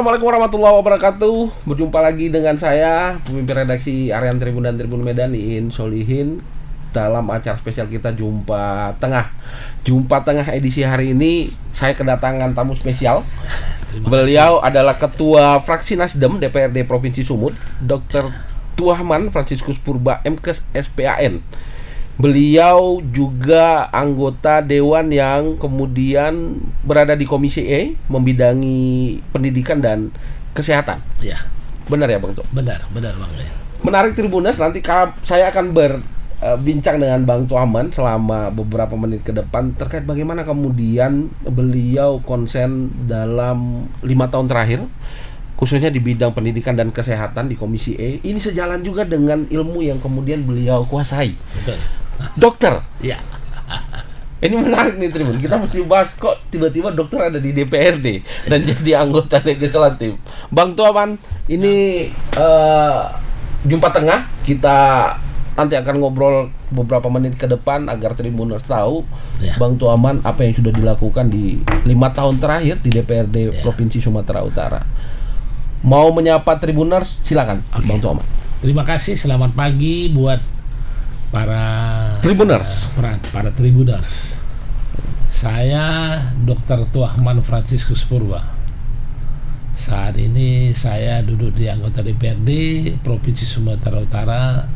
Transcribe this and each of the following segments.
Assalamualaikum warahmatullahi wabarakatuh. Berjumpa lagi dengan saya, pemimpin redaksi Harian Tribun dan Tribun Medan, Iin Solihin, dalam acara spesial kita Jumpa Tengah. Jumpa Tengah edisi hari ini saya kedatangan tamu spesial. Beliau adalah Ketua Fraksi Nasdem DPRD Provinsi Sumut, Dr. Tuahman Franciscus Purba MKes SPAN. Beliau juga anggota dewan yang kemudian berada di Komisi E, membidangi pendidikan dan kesehatan. Ya. Benar ya Bang Tuh? Benar Bang. Menarik Tribuners, nanti saya akan berbincang dengan Bang Tuahman selama beberapa menit ke depan terkait bagaimana kemudian beliau konsen dalam 5 tahun terakhir, khususnya di bidang pendidikan dan kesehatan di Komisi E. Ini sejalan juga dengan ilmu yang kemudian beliau kuasai. Betul. Dokter. Ya. Ini menarik nih Tribun. Kita mesti bahas kok tiba-tiba dokter ada di DPRD dan jadi anggota legislatif. Bang Tuahman, ini Jumpa Tengah. Kita nanti akan ngobrol beberapa menit ke depan agar Tribuners tahu Bang Tuahman apa yang sudah dilakukan di 5 tahun terakhir di DPRD Provinsi Sumatera Utara. Mau menyapa Tribuners, silakan. Bang Tuahman. Terima kasih, selamat pagi buat para Tribuners. Para Tribuners. Saya Dr. Tuahman Franciscus Purba. Saat ini saya duduk di anggota DPRD Provinsi Sumatera Utara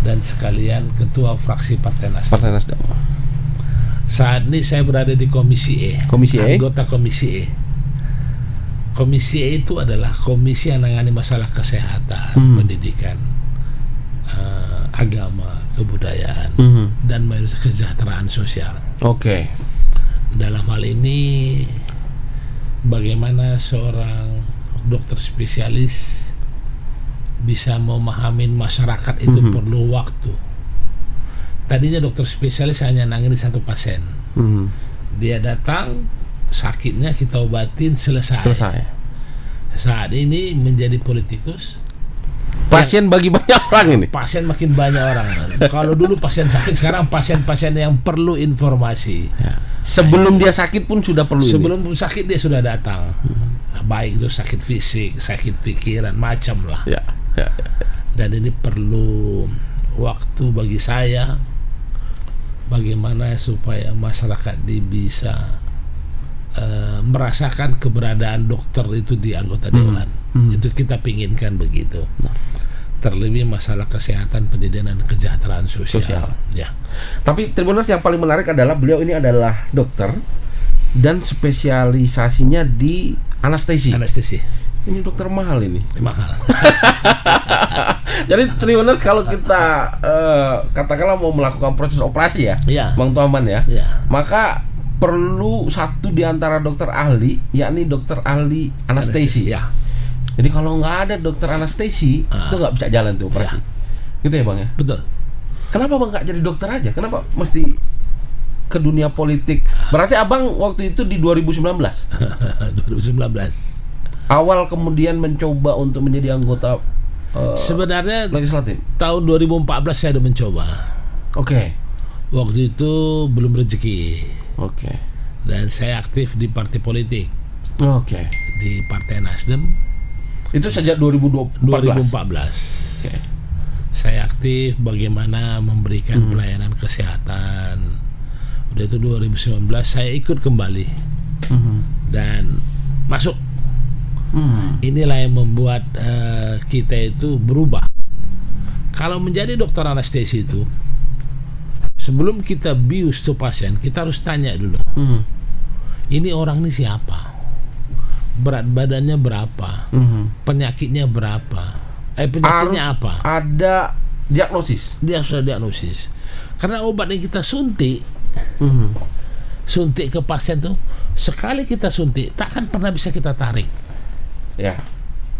dan sekalian Ketua Fraksi Partai Nasdem. Saat ini saya berada di Komisi E. Anggota Komisi E. Komisi E itu adalah komisi yang menangani masalah kesehatan, pendidikan, agama, kebudayaan, dan kesejahteraan sosial. Oke. Dalam hal ini, bagaimana seorang dokter spesialis bisa memahami masyarakat itu perlu waktu. Tadinya dokter spesialis hanya nangani satu pasien. Dia datang, sakitnya kita obatin, selesai. Saat ini menjadi politikus, pasien bagi banyak orang ini. Pasien makin banyak orang. Kalau dulu pasien sakit, sekarang pasien-pasien yang perlu informasi. Ya. Sebelum dia sakit pun sudah perlu. Sebelum sakit dia sudah datang. Baik itu sakit fisik, sakit pikiran, macam lah. Ya. Dan ini perlu waktu bagi saya. Bagaimana supaya masyarakat bisa merasakan keberadaan dokter itu di anggota dewan. Itu kita pinginkan begitu. Terlebih masalah kesehatan, pendidikan dan kesejahteraan sosial. Ya. Tapi Tribuners, yang paling menarik adalah beliau ini adalah dokter dan spesialisasinya di anestesi. Ini dokter mahal ini. Mahal. Jadi Tribuners, kalau kita katakanlah mau melakukan proses operasi ya. Bang Tuahman ya. Maka perlu satu di antara dokter ahli, yakni dokter ahli anestesi. Ya. Jadi kalau nggak ada dokter anestesi, itu nggak bisa jalan tuh operasi. Gitu ya Bang ya? Betul. Kenapa Bang nggak jadi dokter aja? Kenapa mesti ke dunia politik? Berarti Abang waktu itu di 2019? 2019. Awal kemudian mencoba untuk menjadi anggota sebenarnya legislatif? Tahun 2014 saya udah mencoba. Oke. Waktu itu belum rezeki. Oke. Dan saya aktif di partai politik. Oke. Di Partai Nasdem. Itu sejak 2014. Oke. Saya aktif bagaimana memberikan pelayanan kesehatan. Udah itu 2019 saya ikut kembali. Dan masuk. Inilah yang membuat kita itu berubah. Kalau menjadi dokter anestesi itu, sebelum kita bius tuh pasien, kita harus tanya dulu. Ini orang ini siapa? Berat badannya berapa? Penyakitnya berapa? Penyakitnya harus apa? Ada diagnosis. Dia sudah diagnosis. Karena obat yang kita suntik, suntik ke pasien tuh, sekali kita suntik, tak akan pernah bisa kita tarik. Ya.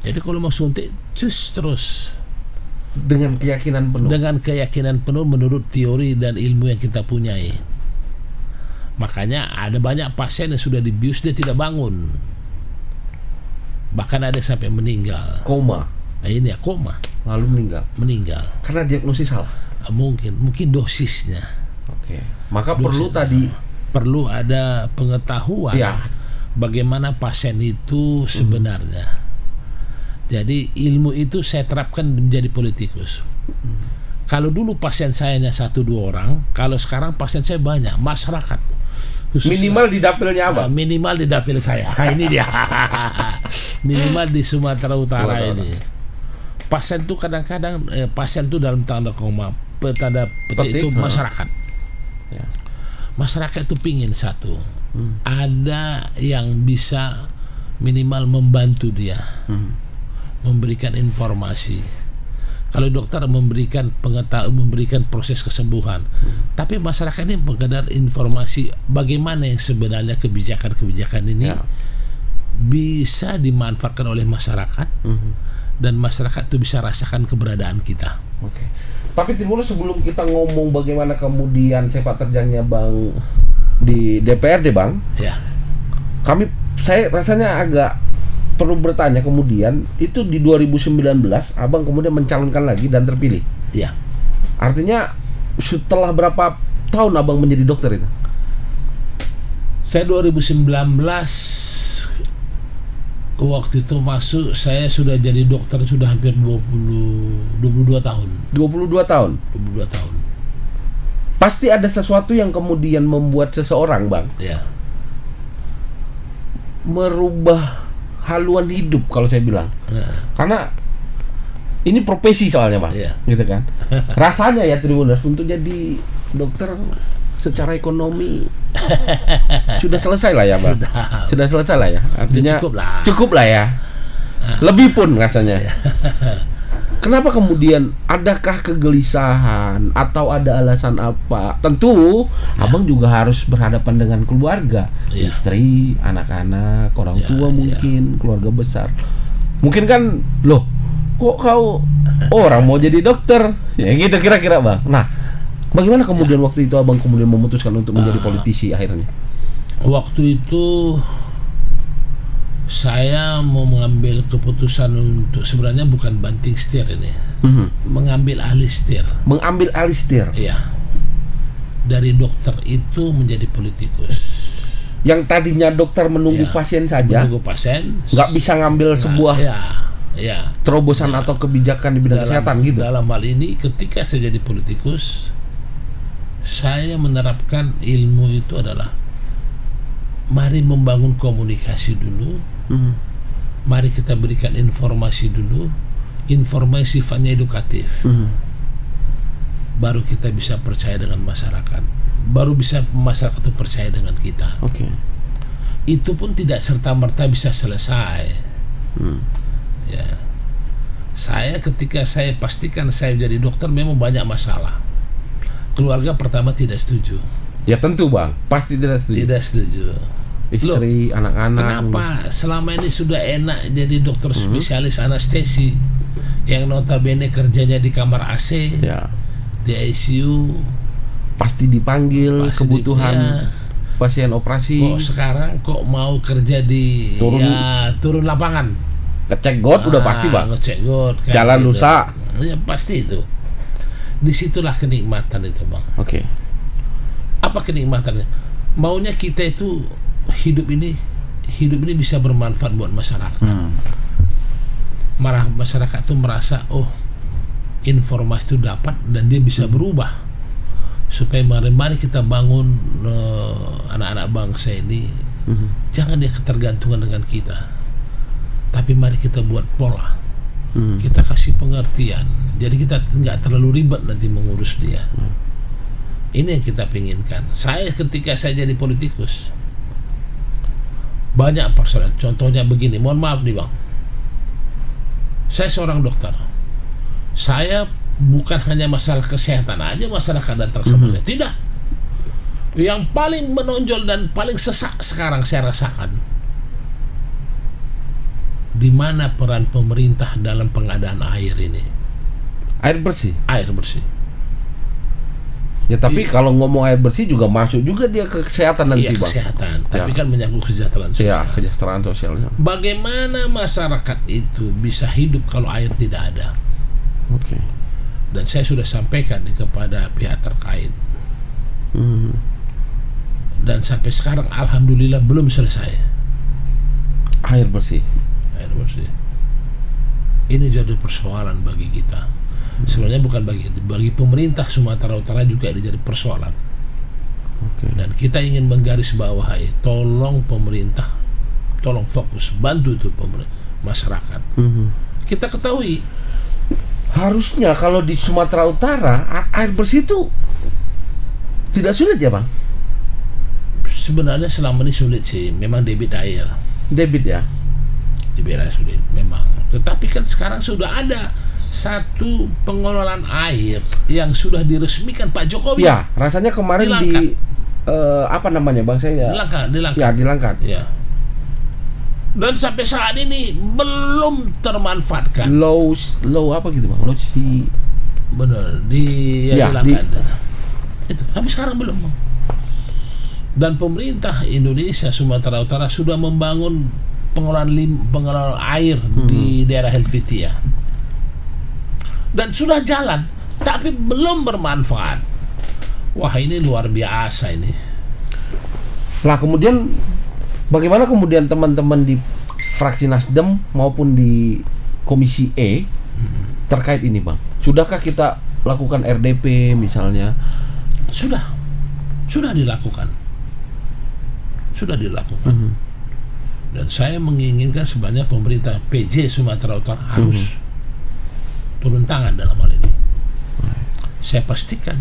Jadi kalau mau suntik, terus. Dengan keyakinan penuh. Dengan keyakinan penuh menurut teori dan ilmu yang kita punyai. Makanya ada banyak pasien yang sudah dibius dia tidak bangun. Bahkan ada sampai meninggal. Koma. Nah, ini ya koma. Lalu meninggal. Karena diagnosis salah. Mungkin dosisnya. Oke. Maka perlu ada pengetahuan. Ya. bagaimana pasien itu sebenarnya. Jadi ilmu itu saya terapkan menjadi politikus. Kalau dulu pasien saya hanya 1-2 orang, kalau sekarang pasien saya banyak, masyarakat. Khususnya, Minimal di dapilnya apa? minimal di dapil saya. Ini dia. Minimal di Sumatera Utara ini. Pasien itu kadang-kadang pasien itu dalam tanda koma, tanda petik itu masyarakat. Ya. Masyarakat itu pingin satu, ada yang bisa minimal membantu dia, memberikan informasi. Kalau dokter memberikan pengetahuan, memberikan proses kesembuhan, tapi masyarakat ini mengenal informasi bagaimana yang sebenarnya kebijakan-kebijakan ini bisa dimanfaatkan oleh masyarakat, dan masyarakat itu bisa rasakan keberadaan kita. Oke. Tapi Tribuners, sebelum kita ngomong bagaimana kemudian sepak terjangnya Bang di DPRD, Bang, Ya, saya rasanya agak perlu bertanya kemudian, itu di 2019 Abang kemudian mencalonkan lagi dan terpilih. ya. Artinya setelah berapa tahun Abang menjadi dokter itu? Saya 2019 waktu itu masuk, saya sudah jadi dokter sudah hampir 22 tahun. 22 tahun. 22 tahun. Pasti ada sesuatu yang kemudian membuat seseorang, Bang, Ya. merubah haluan hidup kalau saya bilang. Karena ini profesi soalnya, Bang. Iya. Gitu kan. Rasanya ya Tribuners, untuk jadi dokter secara ekonomi sudah selesai lah ya, Bang. Sudah selesai lah ya. Artinya cukup lah ya. Lebih pun rasanya. Kenapa kemudian, adakah kegelisahan atau ada alasan apa? Tentu Abang juga harus berhadapan dengan keluarga, istri, anak-anak, orang tua mungkin, keluarga besar. Mungkin kan, loh, kok kau orang mau jadi dokter? Ya gitu kira-kira, Bang. Nah, bagaimana kemudian waktu itu Abang kemudian memutuskan untuk menjadi politisi akhirnya? Waktu itu saya mau mengambil keputusan untuk, sebenarnya bukan banting setir ini, mengambil alih setir. Mengambil alih setir. Iya. Dari dokter itu menjadi politikus. Yang tadinya dokter menunggu pasien saja, menunggu pasien, nggak bisa ngambil sebuah terobosan atau kebijakan di bidang kesehatan gitu. Dalam hal ini, ketika saya jadi politikus, saya menerapkan ilmu itu adalah, mari membangun komunikasi dulu. Mari kita berikan informasi dulu, informasi sifatnya edukatif. Baru kita bisa percaya dengan masyarakat, baru bisa masyarakat itu percaya dengan kita. Itu pun tidak serta-merta bisa selesai. Ya, saya ketika saya pastikan saya jadi dokter, memang banyak masalah. Keluarga pertama tidak setuju. Ya tentu, Bang, pasti tidak setuju. Tidak setuju. Istri, anak-anak. Kenapa selama ini sudah enak jadi dokter spesialis anestesi, yang notabene kerjanya di kamar AC, di ICU, pasti dipanggil kebutuhan pasien operasi. Kok sekarang kok mau kerja di turun lapangan, ngecek got? Udah pasti, Bang. Ngecek got, jalan gitu. Rusak. Ya pasti itu. Disitulah kenikmatan itu, Bang. Apa kenikmatannya? Maunya kita itu hidup ini bisa bermanfaat buat masyarakat. Masyarakat itu merasa, oh, informasi itu dapat dan dia bisa berubah, supaya mari kita bangun anak-anak bangsa ini. Jangan dia ketergantungan dengan kita, tapi mari kita buat pola, kita kasih pengertian, jadi kita nggak terlalu ribet nanti mengurus dia. Ini yang kita pinginkan. Saya ketika saya jadi politikus, banyak persoalan. Contohnya begini, mohon maaf nih, Bang, saya seorang dokter. Saya bukan hanya masalah kesehatan aja masyarakat datang sama saya. Tidak. Yang paling menonjol dan paling sesak sekarang saya rasakan, di mana peran pemerintah dalam pengadaan air ini. Air bersih. Air bersih. Ya tapi kalau ngomong air bersih juga masuk juga dia ke kesehatan nanti, Bang. Kesehatan, tapi kan menyangkut kesejahteraan sosial. Kesejahteraan sosial. Bagaimana masyarakat itu bisa hidup kalau air tidak ada? Dan saya sudah sampaikan kepada pihak terkait. Dan sampai sekarang alhamdulillah belum selesai. Air bersih. Air bersih. Ini jadi persoalan bagi kita. Sebenarnya bukan bagi pemerintah Sumatera Utara juga ini jadi persoalan. Oke. Dan kita ingin menggarisbawahi, tolong pemerintah, tolong fokus, bantu itu masyarakat. Kita ketahui Harusnya kalau di Sumatera Utara air bersih itu tidak sulit ya, Bang? sebenarnya selama ini sulit sih, memang debit air. Debit ya. Debit air sulit memang. Tetapi kan sekarang sudah ada satu pengelolaan air yang sudah diresmikan Pak Jokowi. Ya, rasanya kemarin di apa namanya, Bang, saya Dilangkat. Ya, dilangkat. Ya. Dan sampai saat ini belum termanfaatkan. Low apa gitu, Bang? Low si Benar, dilangkat. Itu, tapi sekarang belum. Dan pemerintah Indonesia Sumatera Utara sudah membangun pengelolaan air di daerah Helvetia. Dan sudah jalan, tapi belum bermanfaat. Wah, ini luar biasa ini. Nah, kemudian bagaimana kemudian teman-teman di fraksi Nasdem maupun di Komisi E terkait ini, Bang? Sudahkah kita lakukan RDP misalnya? Sudah dilakukan. Dan saya menginginkan sebenarnya pemerintah PJ Sumatera Utara harus turun tangan dalam hal ini. Saya pastikan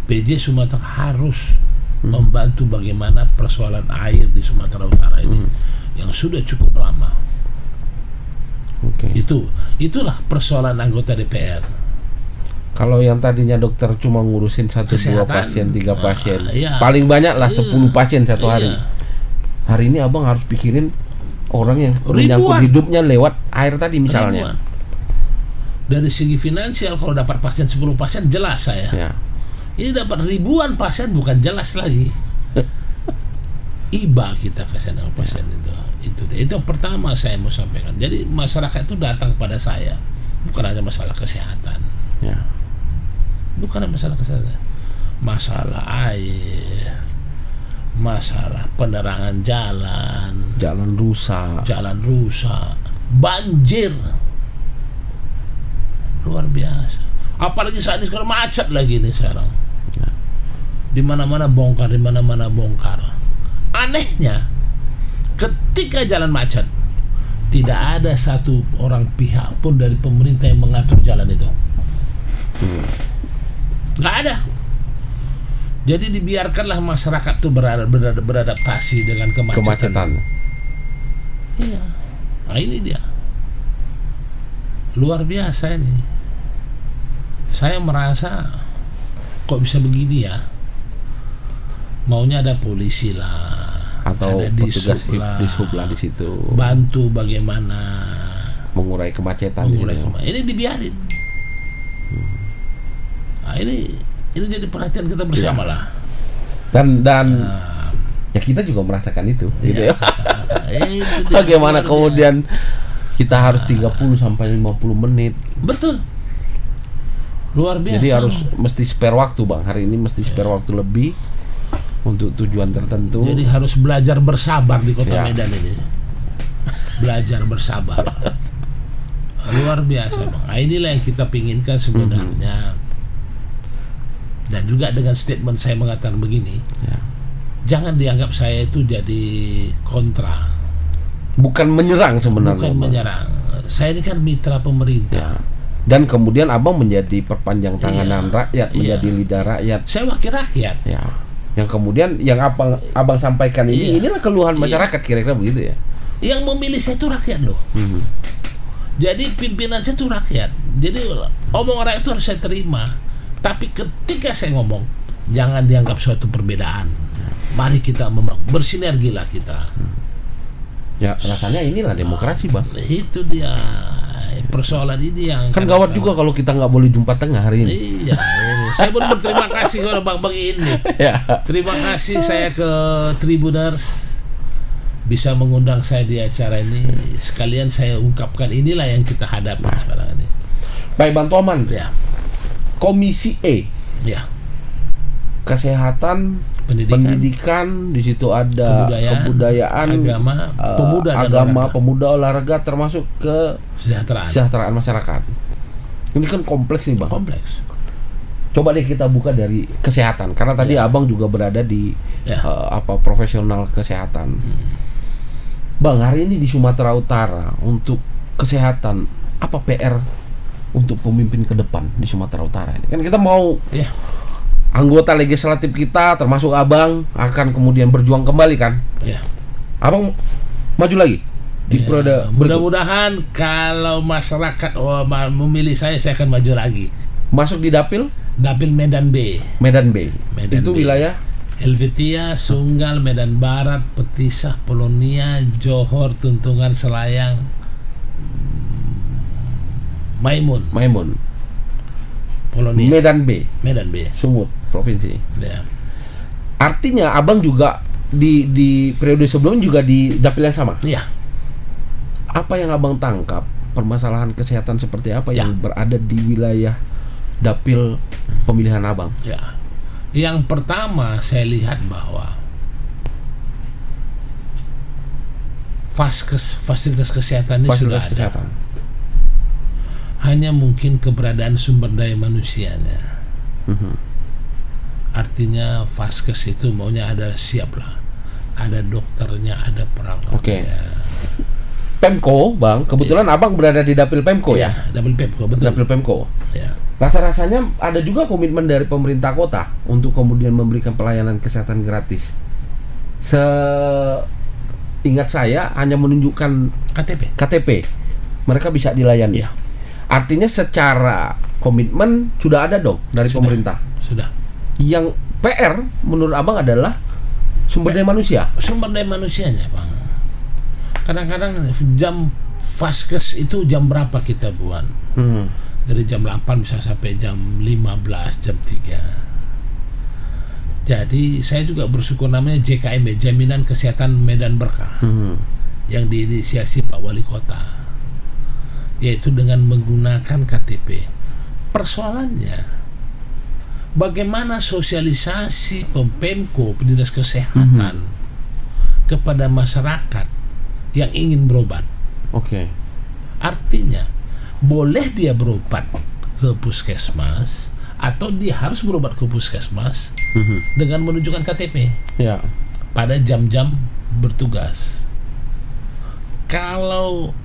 PJ Sumatera harus membantu bagaimana persoalan air di Sumatera Utara ini yang sudah cukup lama. Itulah persoalan anggota DPR. Kalau yang tadinya dokter cuma ngurusin 1-2 pasien, 3 pasien, paling banyak lah 10 pasien satu hari. Hari ini abang harus pikirin orang yang menyangkut hidupnya lewat air tadi misalnya. Dari segi finansial, kalau dapat pasien 10 pasien jelas saya. Ini dapat ribuan pasien bukan jelas lagi. Iba kita kasihan dengan pasien itu yang pertama saya mau sampaikan. Jadi masyarakat itu datang pada saya bukan hanya masalah kesehatan. Bukan masalah kesehatan, masalah air, masalah penerangan jalan rusak, banjir luar biasa. Apalagi saat ini sekarang macet lagi nih sekarang. Di mana-mana bongkar. Anehnya, ketika jalan macet, tidak ada satu orang pihak pun dari pemerintah yang mengatur jalan itu. Nggak ada. Jadi dibiarkanlah masyarakat itu beradaptasi dengan kemacetan. Iya. Nah, ini dia. Luar biasa ini. Saya merasa kok bisa begini ya. Maunya ada polisi lah, atau ada petugas dishub lah di situ. Bantu bagaimana mengurai kemacetan. Ini dibiarin. Nah, ini jadi perhatian kita bersama lah. Dan ya kita juga merasakan itu, gitu ya. Bagaimana kemudian kita harus 30-50 menit. Betul. Luar biasa. Jadi harus mesti spare waktu, Bang. Hari ini mesti spare waktu lebih untuk tujuan tertentu. Jadi harus belajar bersabar di Kota Medan ini. Belajar bersabar. Luar biasa, Bang. Nah, inilah yang kita pinginkan sebenarnya. Dan juga dengan statement saya mengatakan begini, jangan dianggap saya itu jadi kontra. Bukan menyerang sebenarnya. Bukan menyerang. Saya ini kan mitra pemerintah. Dan kemudian abang menjadi perpanjang tangan rakyat, menjadi lidah rakyat. Saya wakil rakyat. Yang kemudian yang abang sampaikan inilah keluhan masyarakat, kira-kira begitu ya. Yang memilih saya itu rakyat loh. Jadi pimpinan saya itu rakyat. Jadi omongan rakyat itu harus saya terima. Tapi ketika saya ngomong, jangan dianggap suatu perbedaan. Mari kita bersinergi lah kita. Ya, rasanya inilah demokrasi, Bang. Itu dia persoalan ini yang kan gawat juga kalau kita nggak boleh jumpa tengah hari ini. Iya, ini. Saya pun berterima kasih kepada Bang ini. Terima kasih saya ke Tribuners bisa mengundang saya di acara ini. Sekalian saya ungkapkan inilah yang kita hadapi sekarang ini. Baik, Bang Toman. Komisi E. Kesehatan, pendidikan, di situ ada kebudayaan, agama, pemuda, olahraga, termasuk kesejahteraan masyarakat. Ini kan kompleks nih Bang. Kompleks. Coba deh kita buka dari kesehatan, karena tadi Abang juga berada di profesional kesehatan. Bang, hari ini di Sumatera Utara untuk kesehatan apa PR untuk pemimpin ke depan di Sumatera Utara ini? Kan kita mau anggota legislatif kita termasuk Abang akan kemudian berjuang kembali kan? Abang maju lagi di periode mudah-mudahan kalau masyarakat memilih saya akan maju lagi. Masuk di Dapil Medan B. Itu wilayah Helvetia, Sunggal, Medan Barat, Petisah, Polonia, Johor, Tuntungan, Selayang, Maimun. Polonia. Medan B. Sumut provinsi. Artinya Abang juga di periode sebelumnya juga di Dapil yang sama. Apa yang Abang tangkap permasalahan kesehatan seperti apa yang berada di wilayah Dapil pemilihan Abang? Yang pertama saya lihat bahwa fasilitas kesehatan ini sudah ada. Hanya mungkin keberadaan sumber daya manusianya. Artinya Vaskes itu maunya ada siap lah, ada dokternya, ada perawatnya. Pemko, Bang, kebetulan Abang berada di Dapil Pemko ya? Dapil Pemko, betul. Dapil Pemko. Rasa-rasanya ada juga komitmen dari pemerintah kota untuk kemudian memberikan pelayanan kesehatan gratis. Seingat saya hanya menunjukkan KTP. Mereka bisa dilayani. Artinya secara komitmen sudah ada dong dari pemerintah. Sudah. Yang PR menurut Abang adalah sumber daya manusia. Sumber daya manusianya, Bang. Kadang-kadang jam Vaskes itu jam berapa kita buat? Dari jam 8 bisa sampai jam 15, jam 3. Jadi saya juga bersyukur namanya JKM, Jaminan Kesehatan Medan Berkah, yang diinisiasi Pak Wali Kota, yaitu dengan menggunakan KTP. Persoalannya bagaimana sosialisasi Pemko, Dinas Kesehatan kepada masyarakat yang ingin berobat. Artinya boleh dia berobat ke puskesmas atau dia harus berobat ke puskesmas dengan menunjukkan KTP pada jam-jam bertugas. Kalau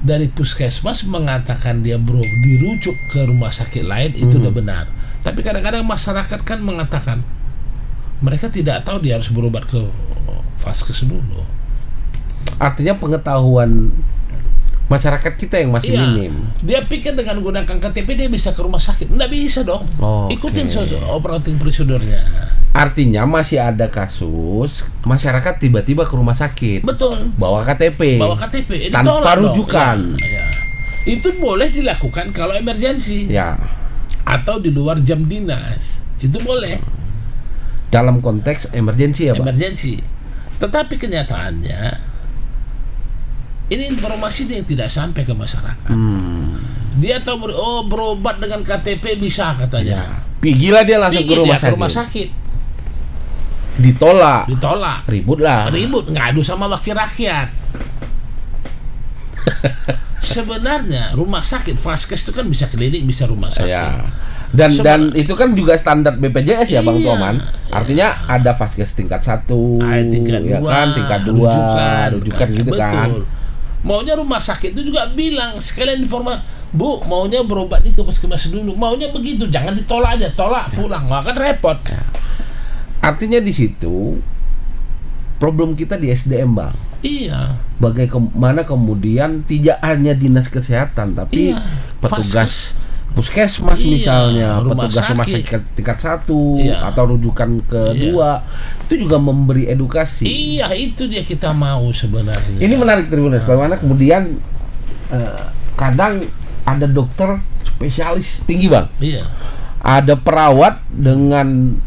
dari puskesmas mengatakan dia dirujuk ke rumah sakit lain, itu udah benar. Tapi kadang-kadang masyarakat kan mengatakan mereka tidak tahu dia harus berobat ke Vaskes dulu. Artinya pengetahuan masyarakat kita yang masih minim. Dia pikir dengan menggunakan KTP dia bisa ke rumah sakit. Nggak bisa dong. Ikutin operating prosedurnya. Artinya masih ada kasus masyarakat tiba-tiba ke rumah sakit. Betul. Bawa KTP. Tanpa rujukan. Itu boleh dilakukan kalau emergensi. Atau di luar jam dinas. Itu boleh. Dalam konteks emergensi ya, Pak? Emergensi. Tetapi kenyataannya ini informasi yang tidak sampai ke masyarakat. Dia tahu berobat dengan KTP bisa katanya. Pigilah dia langsung ke rumah sakit. Ditolak. Ribut, ngadu sama wakil rakyat. Sebenarnya rumah sakit Vaskes itu kan bisa klinik, bisa rumah sakit. Dan itu kan juga standar BPJS ya, Bang Toman. Artinya ada Vaskes tingkat 1, tingkat 2, tingkat 2, rujukan gitu kan. Maunya rumah sakit itu juga bilang sekalian informasi, Bu, maunya berobat di puskesmas dulu. Maunya begitu, jangan ditolak aja, tolak pulang, nggak akan repot. Artinya di situ problem kita di SDM, Bang. Bagaimana kemudian tidak hanya dinas kesehatan, tapi petugas puskesmas misalnya, petugas rumah sakit tingkat 1 atau rujukan kedua itu juga memberi edukasi. Itu dia kita mau sebenarnya. Ini menarik Tribuners, bagaimana kemudian kadang ada dokter spesialis tinggi, Bang. Ada perawat dengan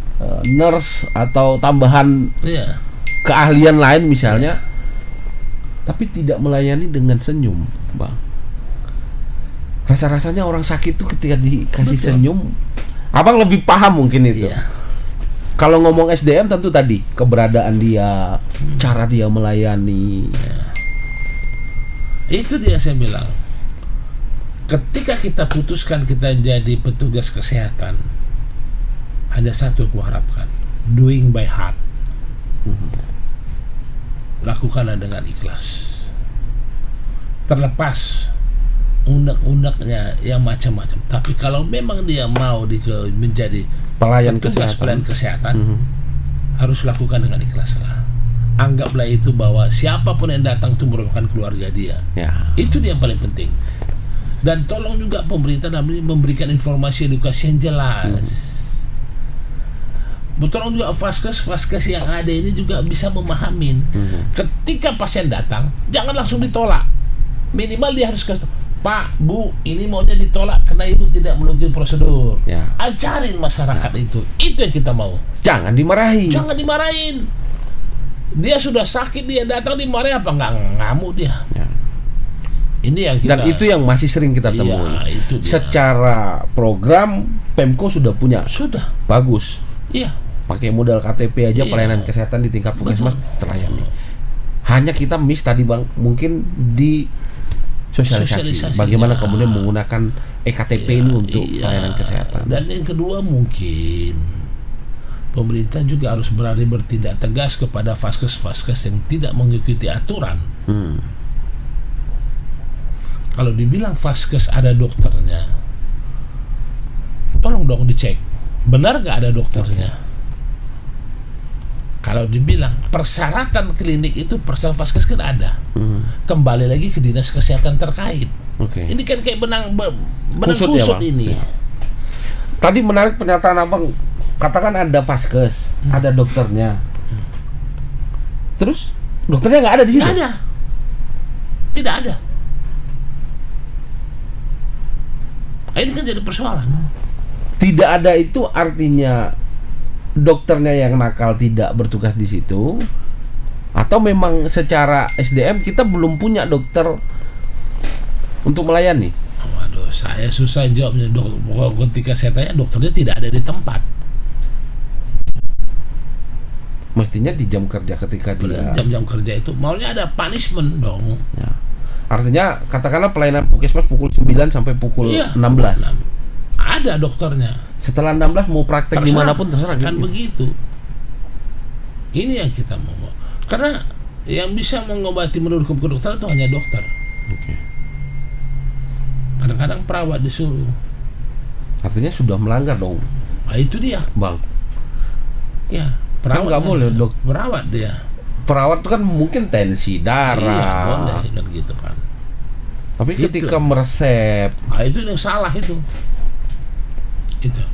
nurse atau tambahan keahlian lain misalnya, tapi tidak melayani dengan senyum, Bang. Rasa-rasanya orang sakit tuh ketika dikasih senyum, Abang lebih paham mungkin itu. Kalau ngomong SDM tentu tadi keberadaan dia, cara dia melayani. Itu dia saya bilang. Ketika kita putuskan kita jadi petugas kesehatan, hanya satu yang kuharapkan, doing by heart. Lakukanlah dengan ikhlas. Terlepas unek-uneknya yang macam-macam. Tapi kalau memang dia mau menjadi Pelayan petugas kesehatan. pelayan kesehatan, harus lakukan dengan ikhlas lah. Anggaplah itu bahwa siapapun yang datang itu merupakan keluarga dia. Ya. Itu dia yang paling penting. Dan tolong juga pemerintah memberikan informasi edukasi yang jelas. Tolong juga vaskes yang ada ini juga bisa memahamin. Ketika pasien datang, jangan langsung ditolak. Minimal dia harus kasih, Pak, Bu, ini maunya ditolak karena ibu tidak melalui prosedur. Ya. Ajarin masyarakat itu yang kita mau. Jangan dimarahi. Jangan dimarahin. Dia sudah sakit, dia datang dimarahin apa nggak ngamuk dia. Ya. Ini yang kita. Dan itu yang masih sering kita temui. Iya, itu dia. Secara program Pemko sudah punya. Sudah. Bagus. Iya. Pakai modal KTP aja Iya. pelayanan kesehatan di tingkat puskesmas Betul. terlayani. Hanya kita miss tadi Bang, mungkin di sosialisasi. Bagaimana kemudian menggunakan EKTP ini untuk pelayanan kesehatan. Dan yang kedua mungkin pemerintah juga harus berani bertindak tegas kepada vaskes-vaskes yang tidak mengikuti aturan. Kalau dibilang vaskes ada dokternya, tolong dong dicek, benar nggak ada dokternya? Kalau dibilang persyaratan klinik itu persyaratan vaskes kan ada, kembali lagi ke dinas kesehatan terkait. Ini kan kayak benang kusut ya, Bang? ini. Ya. Tadi menarik pernyataan Abang, katakan ada vaskes, ada dokternya. Terus dokternya nggak ada di situ? Nggak ada, tidak ada. Ini kan jadi persoalan. Tidak ada itu artinya dokternya yang nakal tidak bertugas di situ, atau memang secara SDM kita belum punya dokter untuk melayani? Waduh, saya susah jawabnya. Ketika saya tanya, dokternya tidak ada di tempat. Mestinya di jam kerja ketika dia jam-jam kerja itu maunya ada punishment dong. Ya. Artinya katakanlah pelayanan puskesmas pukul 9 sampai pukul 16. Ada dokternya. Setelah 16 mau praktek dimanapun terserah Kan gitu. begitu. Ini yang kita mau. Karena yang bisa mengobati menurut kedokteran itu hanya dokter. Oke. Kadang-kadang perawat disuruh. Artinya sudah melanggar dong, Nah, itu dia. Bang. Ya, perawat nggak boleh, Dok. Perawat dia. Perawat itu kan mungkin tensi darah. Iya, boleh kan gitu kan. Tapi Gitu. ketika meresep, Itu yang salah itu.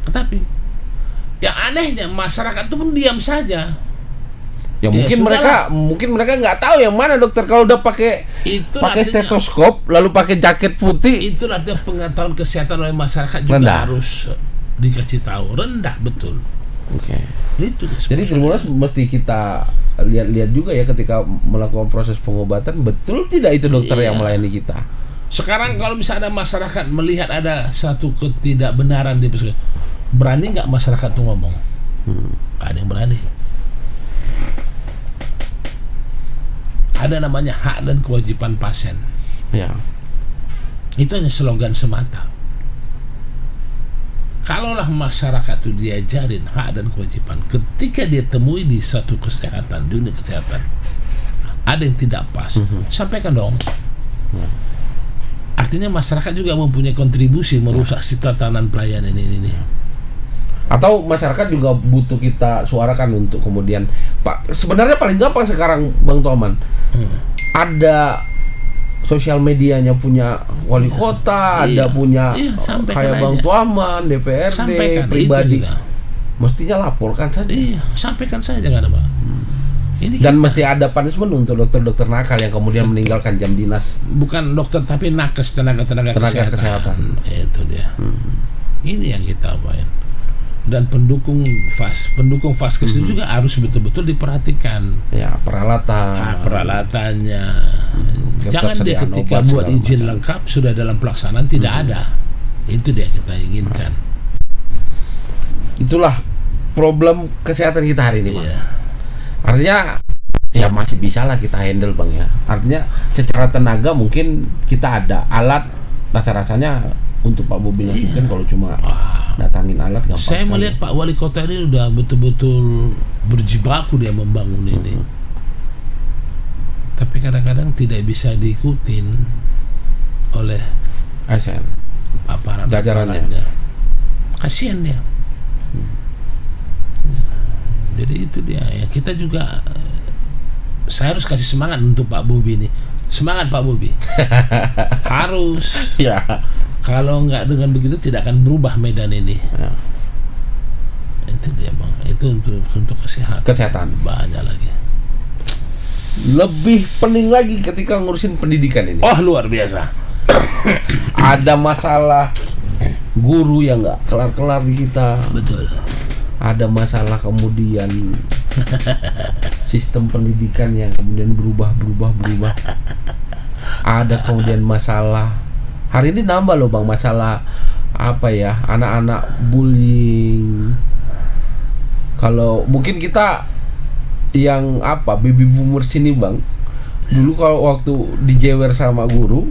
Tetapi yang anehnya masyarakat itu pun diam saja. ya mungkin mereka nggak tahu yang mana dokter. Kalau udah pakai artinya, stetoskop lalu pakai jaket putih, itu artinya pengetahuan kesehatan oleh masyarakat juga rendah. harus dikasih tahu, rendah betul. Oke. Itu Jadi Tribuners mesti kita lihat juga ya ketika melakukan proses pengobatan, betul tidak itu dokter yang melayani kita. Sekarang kalau misalnya ada masyarakat melihat ada satu ketidakbenaran di puskesmas, berani nggak masyarakat tuh ngomong? Nggak ada yang berani. Ada namanya hak dan kewajiban pasien. Ya. Itu hanya slogan semata. Kalaulah masyarakat itu diajarin hak dan kewajiban, ketika dia temui di satu kesehatan, dunia kesehatan, ada yang tidak pas, sampaikan dong. Artinya masyarakat juga mempunyai kontribusi merusak si tatanan pelayanan ini. Atau masyarakat juga butuh kita suarakan untuk kemudian, Pak, sebenarnya paling gampang sekarang Bang Toman, ada sosial medianya punya wali kota, ada punya kayak Bang Tuaman, DPRD, sampaikan, pribadi. Mestinya laporkan saja. Iya, sampaikan saja, nggak ada apa. Dan mesti ada punishment untuk dokter-dokter nakal yang kemudian meninggalkan jam dinas. Bukan dokter tapi nakes, tenaga kesehatan. Itu dia. Ini yang kita apain. Dan pendukung vaskes itu juga harus betul-betul diperhatikan. Ya, peralatannya. Jangan dia ketika buat izin lengkap sudah dalam pelaksanaan tidak ada. Itu dia kita inginkan. Itulah problem kesehatan kita hari ini, Bang. Iya. Artinya ya masih bisa lah kita handle, Bang, ya. Artinya secara tenaga mungkin kita ada alat, rasa-rasanya untuk Pak Bobi Nasution kalau cuma datangin alat gampang. Saya melihat Pak Wali Kota ini udah betul-betul berjibaku dia membangun ini. Tapi kadang-kadang tidak bisa diikutin oleh ASN, aparat jajarannya. Kasihan dia. Ya, jadi itu dia. Ya, kita juga saya harus kasih semangat untuk Pak Bobi ini. Semangat Pak Bobi. Harus. Ya. Kalau nggak dengan begitu tidak akan berubah Medan ini. Ya. Itu dia, Bang. Itu untuk kesehatan. Banyak lagi. Lebih pening lagi ketika ngurusin pendidikan ini. Oh, luar biasa. Ada masalah guru yang nggak kelar-kelar di kita. Betul. Ada masalah kemudian sistem pendidikan yang kemudian berubah. Ada kemudian masalah hari ini nambah loh, Bang, masalah apa ya, anak-anak bullying. Kalau mungkin kita yang baby boomers ini, Bang, dulu kalau waktu dijewer sama guru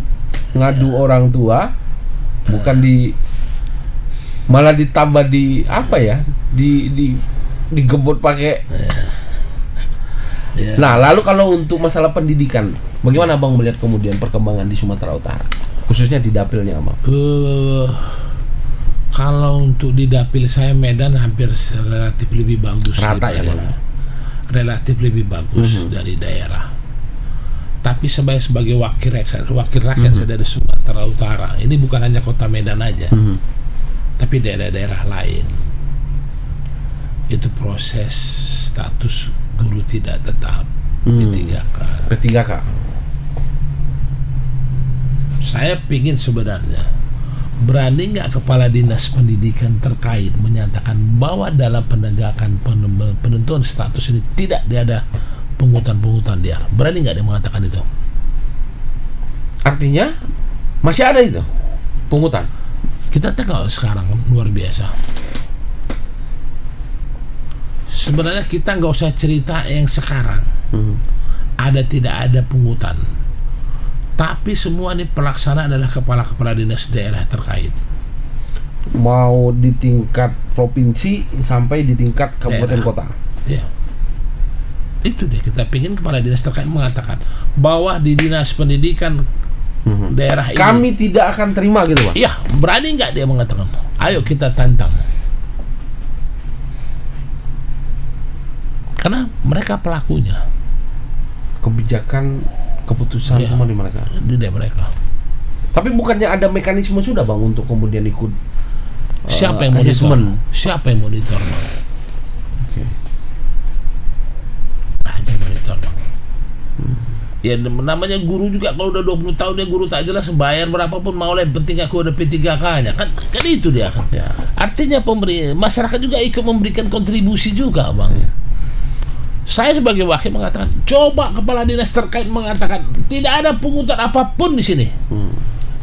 ngadu orang tua, bukan malah ditambah digebot pakai. Nah, lalu kalau untuk masalah pendidikan, bagaimana Bang melihat kemudian perkembangan di Sumatera Utara, khususnya di dapilnya, Bang? Kalau untuk di dapil saya Medan hampir relatif lebih bagus. Rata ya, Bang? Relatif lebih bagus dari daerah. Tapi sebagai wakil rakyat saya dari Sumatera Utara, ini bukan hanya kota Medan aja, tapi daerah-daerah lain. Itu proses status guru tidak tetap P3K. Saya pingin sebenarnya berani nggak kepala dinas pendidikan terkait menyatakan bahwa dalam penegakan penentuan status ini tidak ada pungutan liar. Berani nggak dia mengatakan itu? Artinya masih ada itu pungutan. Kita tengok sekarang luar biasa. Sebenarnya kita nggak usah cerita yang sekarang. Ada tidak ada pungutan. Tapi semua ini pelaksana adalah kepala dinas daerah terkait. Mau di tingkat provinsi sampai di tingkat kabupaten kota. Ya. Itu deh, kita pingin kepala dinas terkait mengatakan bahwa di dinas pendidikan daerah ini kami tidak akan terima gitu, Pak. Iya, berani nggak dia mengatakan? Ayo kita tantang. Karena mereka pelakunya. Kebijakan, keputusan semua di mereka. Di mereka. Tapi bukannya ada mekanisme sudah, Bang, untuk kemudian ikut siapa yang monitor? Siapa yang monitor, Bang? Oke. Ada monitor, Bang. Ya namanya guru juga, kalau udah 20 tahun dia guru tak jelas, bayar berapapun mau, yang penting aku ada P3K-nya. Kan itu dia kan. Ya. Artinya masyarakat juga ikut memberikan kontribusi juga, Bang. Ya. Saya sebagai wakil mengatakan, coba kepala dinas terkait mengatakan tidak ada pungutan apapun di sini.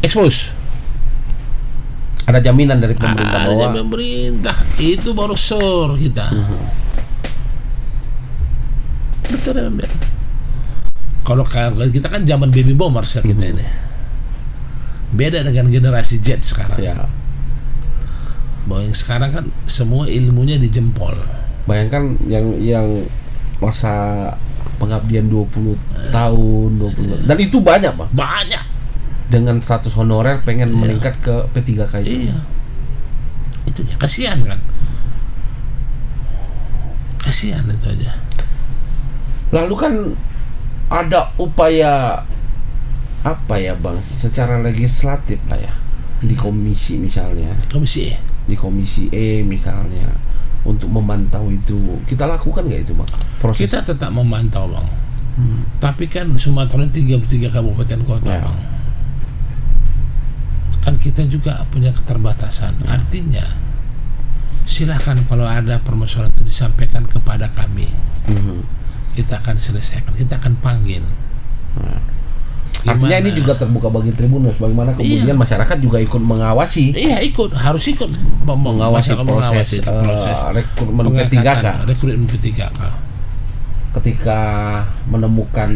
Expose. Ada jaminan dari pemerintah bahwa ada pemerintah itu baru sor kita. Betul ya, Mbak. Kalau kita kan zaman baby boomers kita ini. Beda dengan generasi Z sekarang. Ya. Bahwa yang sekarang kan semua ilmunya dijempol. Bayangkan yang masa pengabdian 20 tahun, 20. Dan itu banyak, Pak. Banyak. Dengan status honorer pengen meningkat ke P3K itu. Iya. Itu ya, kasihan kan. Kasihan itu aja. Lalu kan ada upaya apa ya, Bang, secara legislatif lah ya, di komisi misalnya. Komisi E. Di komisi E misalnya, untuk memantau itu. Kita lakukan nggak itu, Bang? Proses. Kita tetap memantau, Bang. Tapi kan Sumatera 33 kabupaten kota, ya, Bang. Kan kita juga punya keterbatasan. Artinya silahkan kalau ada permasalahan itu disampaikan kepada kami. Kita akan selesaikan, kita akan panggil. Artinya ini juga terbuka bagi Tribuners, bagaimana kemudian masyarakat juga ikut mengawasi. Iya, harus ikut mengawasi proses rekrutmen P3K. Rekrutmen P3K. Ketika menemukan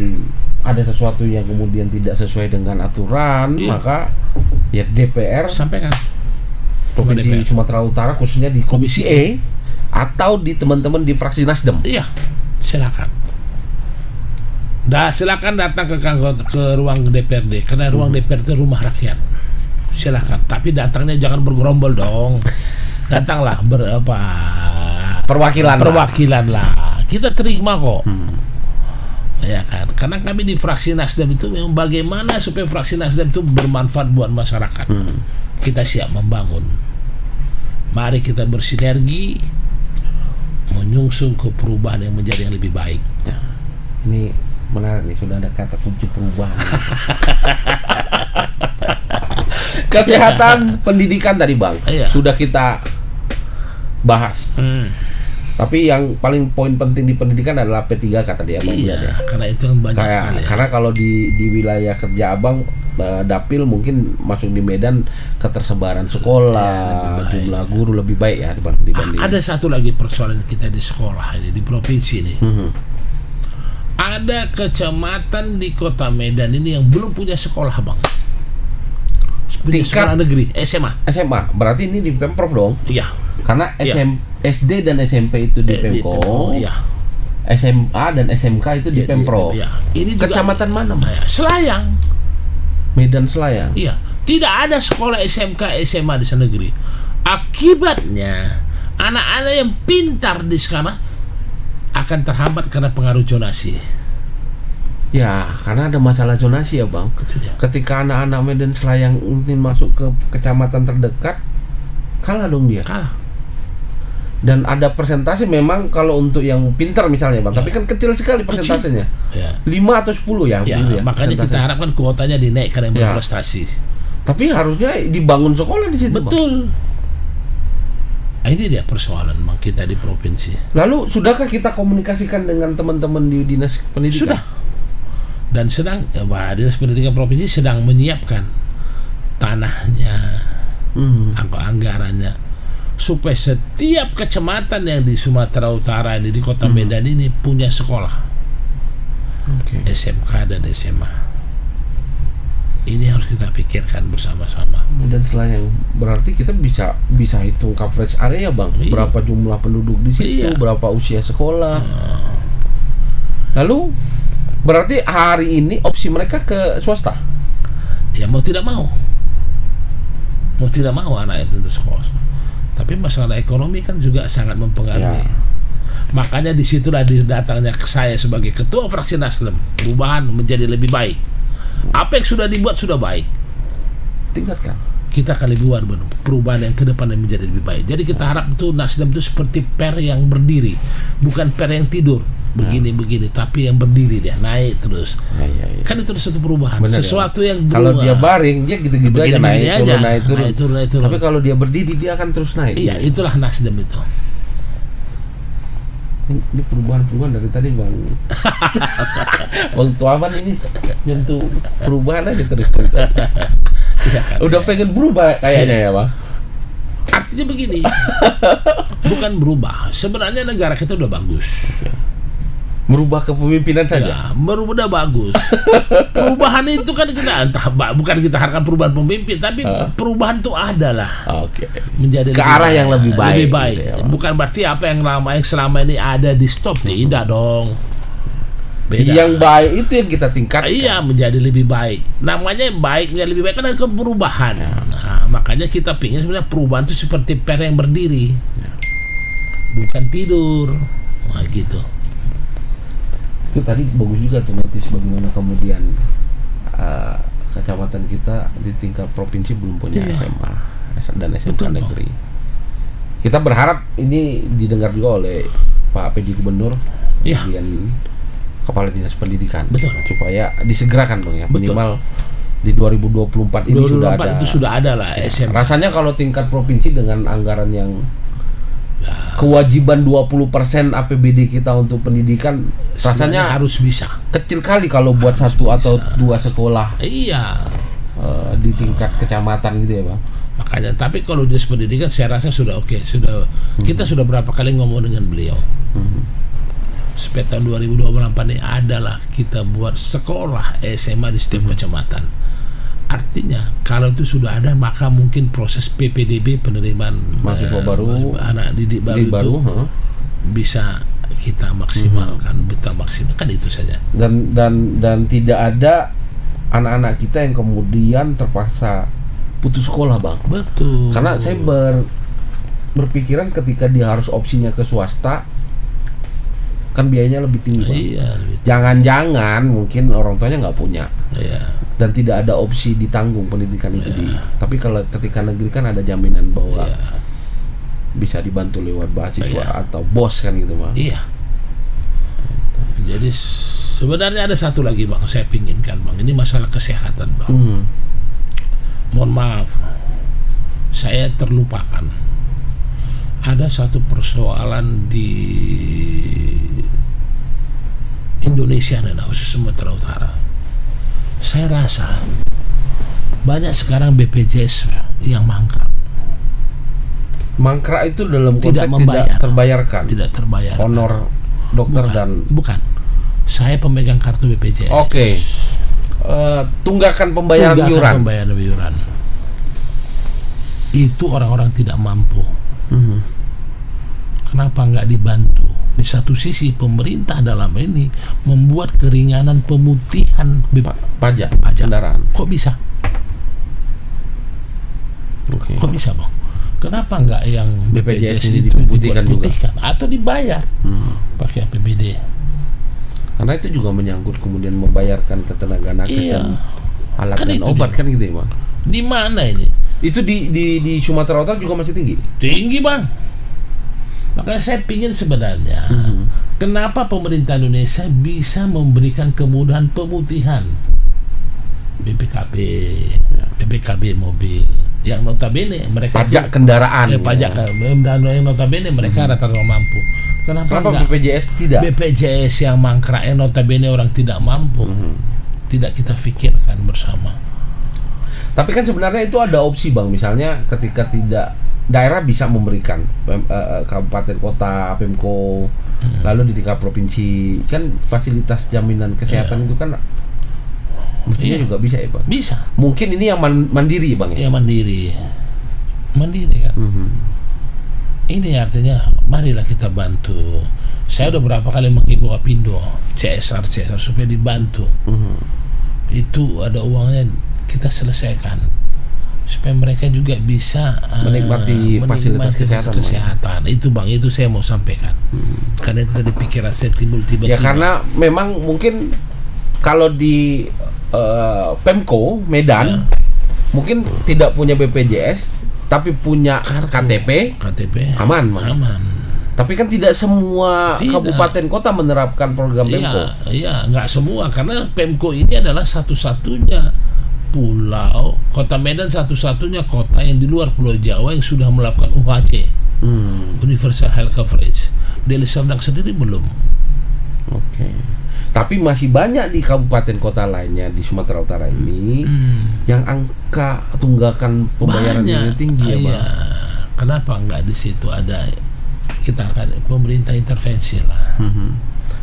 ada sesuatu yang kemudian tidak sesuai dengan aturan, maka ya DPR sampaikan. Provinsi Sumatera Utara khususnya di Komisi E atau di teman-teman di fraksi Nasdem. Iya, silakan. Silakan datang ke ruang DPRD karena ruang DPR itu rumah rakyat. Silakan, tapi datangnya jangan bergerombol dong. Datanglah perwakilan lah. Kita terima kok. Ya kan, karena kami di fraksi Nasdem itu memang bagaimana supaya fraksi Nasdem itu bermanfaat buat masyarakat. Kita siap membangun. Mari kita bersinergi menyungsung ke perubahan yang menjadi yang lebih baik. Ya, ini menarik nih, sudah ada kata kunci perubahan. Kesehatan, pendidikan tadi Bang, sudah kita bahas. Tapi yang paling poin penting di pendidikan adalah P3K tadi ya Bang. Iya, karena itu yang banyak sekali. Karena kalau di wilayah kerja Abang, Dapil mungkin masuk di Medan, ketersebaran sekolah, jumlah guru lebih baik ya Bang dibanding. Ada satu lagi persoalan kita di sekolah ini, di provinsi ini. Ada kecamatan di kota Medan ini yang belum punya sekolah Bang. Punya sekolah negeri, SMA. Berarti ini di Pemprov dong? Iya. Karena SD dan SMP itu di Pemko, SMA dan SMK itu di Pemprov. Ini kecamatan mana, Mas? Selayang. Medan Selayang. Iya. Tidak ada sekolah SMK SMA di sana negeri. Akibatnya anak-anak yang pintar di sana akan terhambat karena pengaruh zonasi. Ya, karena ada masalah zonasi ya Bang. Ketika anak-anak Medan Selayang ingin masuk ke kecamatan terdekat, kalah dong dia. Kalah. Dan ada persentase memang kalau untuk yang pintar misalnya Bang, tapi kan kecil sekali persentasenya. 5 atau 10 ya. Makanya kita harapkan kuotanya dinaikkan yang berprestasi. Tapi harusnya dibangun sekolah di situ. Betul. Bang. Ini dia persoalan Bang kita di provinsi. Lalu sudahkah kita komunikasikan dengan teman-teman di Dinas Pendidikan? Sudah. Dan Dinas Pendidikan Provinsi sedang menyiapkan tanahnya, anggarannya, supaya setiap kecamatan yang di Sumatera Utara ini, di kota Medan ini punya sekolah SMK dan SMA. Ini harus kita pikirkan bersama-sama. Dan Selayang berarti kita bisa hitung coverage area Bang. Berapa jumlah penduduk di situ, berapa usia sekolah. Lalu berarti hari ini opsi mereka ke swasta. Ya mau tidak mau anak itu untuk sekolah. Tapi masalah ekonomi kan juga sangat mempengaruhi. Makanya disitulah datangnya ke saya sebagai ketua fraksi Nasdem, perubahan menjadi lebih baik. Apa yang sudah dibuat sudah baik. Tingkatkan. Kita akan lebih buat perubahan yang ke depan yang menjadi lebih baik. Jadi kita harap itu Nasdem itu seperti per yang berdiri, bukan per yang tidur begini-begini, tapi yang berdiri dia naik terus. Kan itu satu perubahan. Bener, sesuatu yang kalau dia baring dia gitu-gitu aja naik turun. Tapi kalau dia berdiri dia akan terus naik. Iya, itulah Nasdem itu. Ini perubahan dari tadi Bang. Bang Tuaman ini nyentuh perubahan aja terus. Udah pengen berubah kayaknya ya Bang. Artinya begini, bukan berubah. Sebenarnya negara kita udah bagus. Merubah kepemimpinan saja. Merubah udah bagus. Perubahan itu kan kita bukan kita harapkan perubahan pemimpin, tapi perubahan itu ada lah. Menjadi ke arah yang lebih baik. Gitu ya, bukan berarti apa yang selama ini ada di stop, tidak dong. Beda. Yang baik itu yang kita tingkatkan. Iya, menjadi lebih baik. Namanya baiknya lebih baik kan ada perubahan. Nah, makanya kita pingin sebenarnya perubahan itu seperti per yang berdiri, bukan tidur. Nah, gitu. Itu tadi bagus juga tuh notis bagaimana kemudian kecamatan kita di tingkat provinsi belum punya SMA dan SMK negeri. Kita berharap ini didengar juga oleh Pak PJ Gubernur, kemudian Kepala Dinas Pendidikan. Betul. Supaya disegerakan dong ya. Betul. Minimal di 2024 ini sudah ada. Itu sudah ada lah SMA. Rasanya kalau tingkat provinsi dengan anggaran yang Ya, kewajiban 20% APBD kita untuk pendidikan rasanya harus bisa. kecil kali kalau buat Harus satu atau bisa. 2 sekolah Iya. di tingkat kecamatan gitu ya Bang. Makanya, tapi kalau di pendidikan saya rasa sudah oke. Kita sudah berapa kali ngomong dengan beliau. Supaya tahun 2028 ini adalah kita buat sekolah SMA di setiap kecamatan. Artinya kalau itu sudah ada, maka mungkin proses PPDB, penerimaan Mahasiswa baru, anak didik baru, itu bisa kita maksimalkan, itu saja. Dan tidak ada anak-anak kita yang kemudian terpaksa putus sekolah Bang. Betul. Karena saya berpikiran ketika dia harus opsinya ke swasta, kan biayanya lebih tinggi Bang. Iya. Jangan-jangan mungkin orang tuanya nggak punya. Iya. Dan tidak ada opsi ditanggung pendidikan itu tapi kalau ketika negeri kan ada jaminan bahwa bisa dibantu lewat beasiswa atau BOS kan gitu Bang. Iya. Jadi sebenarnya ada satu lagi Bang, saya pinginkan Bang. Ini masalah kesehatan Bang. Mohon maaf, saya terlupakan. Ada satu persoalan di Indonesia dan khusus Sumatera Utara. Saya rasa banyak sekarang BPJS yang mangkrak. Mangkrak itu dalam konteks Tidak terbayarkan. Tidak terbayar. Honor dokter Bukan. Saya pemegang kartu BPJS. Oke. Tunggakan pembayaran iuran. Itu orang-orang tidak mampu. Kenapa nggak dibantu? Di satu sisi pemerintah dalam ini membuat keringanan pemutihan pajak kendaraan. Kok bisa? Kok bisa Bang? Kenapa nggak yang BPJS ini diputihkan juga? Atau dibayar pakai APBD? Karena itu juga menyangkut kemudian membayarkan ketenaga nakes dan alat dan obat kan gitu ya Bang. Di mana ini? Itu di Sumatera Utara juga masih tinggi? Tinggi Bang. Makanya saya pingin sebenarnya kenapa pemerintah Indonesia bisa memberikan kemudahan pemutihan BPKB mobil yang notabene mereka pajak kendaraan yang notabene mereka rata-rata mampu. Kenapa BPJS tidak? BPJS yang mangkrak yang notabene orang tidak mampu tidak kita pikirkan bersama. Tapi kan sebenarnya itu ada opsi Bang, misalnya ketika tidak daerah bisa memberikan kabupaten kota Pemko lalu di tingkat provinsi kan fasilitas jaminan kesehatan itu kan mestinya juga bisa ya Bang. Bisa. Mungkin ini yang mandiri Bang ya. Ya mandiri kan. Ini artinya marilah kita bantu. Saya udah berapa kali mengimbau Apindo CSR supaya dibantu. Itu ada uangnya kita selesaikan supaya mereka juga bisa menikmati fasilitas kesehatan. Itu Bang, itu saya mau sampaikan. Karena itu tadi pikiran saya timbul tiba-tiba. Ya karena memang mungkin kalau di Pemko Medan mungkin tidak punya BPJS tapi punya KTP aman Bang. Tapi kan tidak semua kabupaten kota menerapkan program Pemko. Iya, nggak semua karena Pemko ini adalah satu-satunya pulau, kota Medan satu-satunya kota yang di luar Pulau Jawa yang sudah melakukan UHC, Universal Health Coverage. Deli Serdang sendiri belum. Oke. Tapi masih banyak di kabupaten kota lainnya di Sumatera Utara ini yang angka tunggakan pembayarannya tinggi ya Bang. Kenapa nggak di situ ada kita akan pemerintah intervensi lah.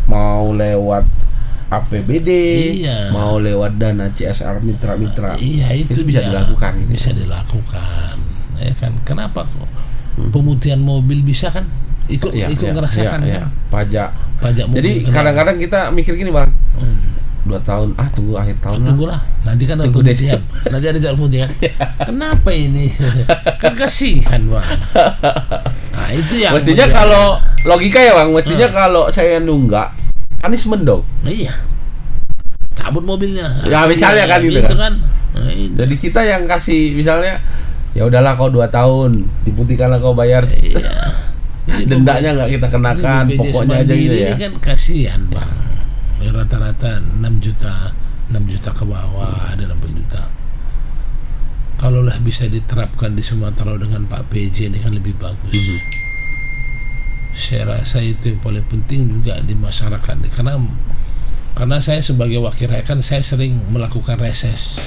Mau lewat APBD, mau lewat dana CSR mitra-mitra, itu bisa dilakukan. Bisa dilakukan, ya kan? Kenapa kok pemutihan mobil bisa kan? Ikut ngerasakan kan? Pajak mobil. Jadi kadang-kadang kita mikir gini Bang, 2 tahun, tunggu akhir tahun tunggulah, nanti kan ada pemutihan, nanti ada jalur pemutihan. Kenapa ini? Kan kasihan Bang. Nah itu yang mestinya kalau logika ya Bang, mestinya kalau saya nunggak Anies mendong. Iya. Cabut mobilnya. Ya misalnya kan gitu kan. Jadi kita yang kasih misalnya ya udahlah kau 2 tahun, diputihkanlah kau bayar. Iya. Dendanya nggak kita kenakan, pokoknya aja gitu ya. Ini kan kasihan Bang. Rata-rata 6 juta ke bawah, ada 8 juta. Kalaulah bisa diterapkan di Sumatera dengan Pak PJ ini kan lebih bagus. Saya rasa itu yang paling penting juga di masyarakat, karena saya sebagai wakil rakyat kan saya sering melakukan reses.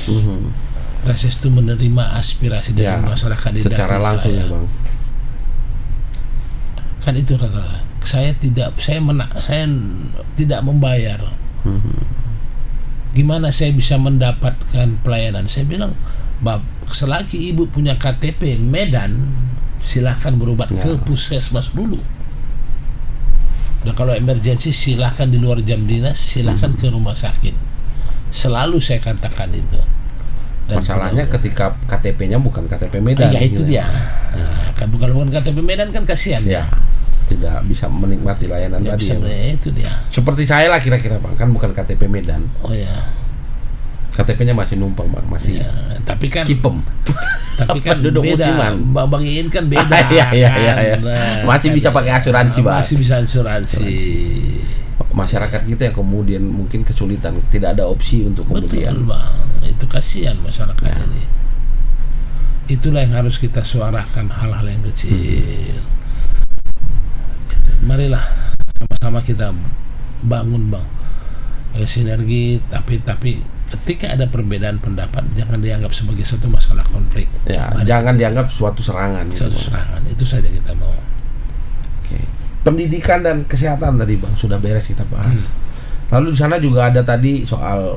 Reses itu menerima aspirasi dari masyarakat di secara dapil langsung saya. ya Bang. Kan itu rata. Saya tidak membayar. Gimana saya bisa mendapatkan pelayanan? Saya bilang, selagi ibu punya KTP Medan, silahkan berobat ke puskesmas dulu. Dan kalau emergensi silahkan di luar jam dinas, silahkan ke rumah sakit. Selalu saya katakan itu. Dan masalahnya ketika KTP-nya bukan KTP Medan. Ya itu dia. Nah, kan bukan KTP Medan kan kasihan ya. Tidak bisa menikmati layanan tadi. Itu dia. Seperti saya lah kira-kira Bang, kan bukan KTP Medan. Oh ya. KTP-nya masih numpang Bang, masih. Ya, tapi kan Kipem. Tapi kan duduk beda. musiman. Bang Iin kan beda. Iya. Nah, masih bisa pakai asuransi Bang. Masih bisa asuransi. Masyarakat kita yang kemudian mungkin kesulitan, tidak ada opsi untuk kemudian. Betul Bang, itu kasihan masyarakat ini. Itulah yang harus kita suarakan, hal-hal yang kecil. Marilah sama-sama kita bangun Bang, sinergi, tapi ketika ada perbedaan pendapat jangan dianggap sebagai suatu masalah konflik. Ya, jangan dianggap suatu serangan. Suatu serangan, itu saja kita mau. Oke. Pendidikan dan kesehatan tadi Bang sudah beres kita bahas. Lalu di sana juga ada tadi soal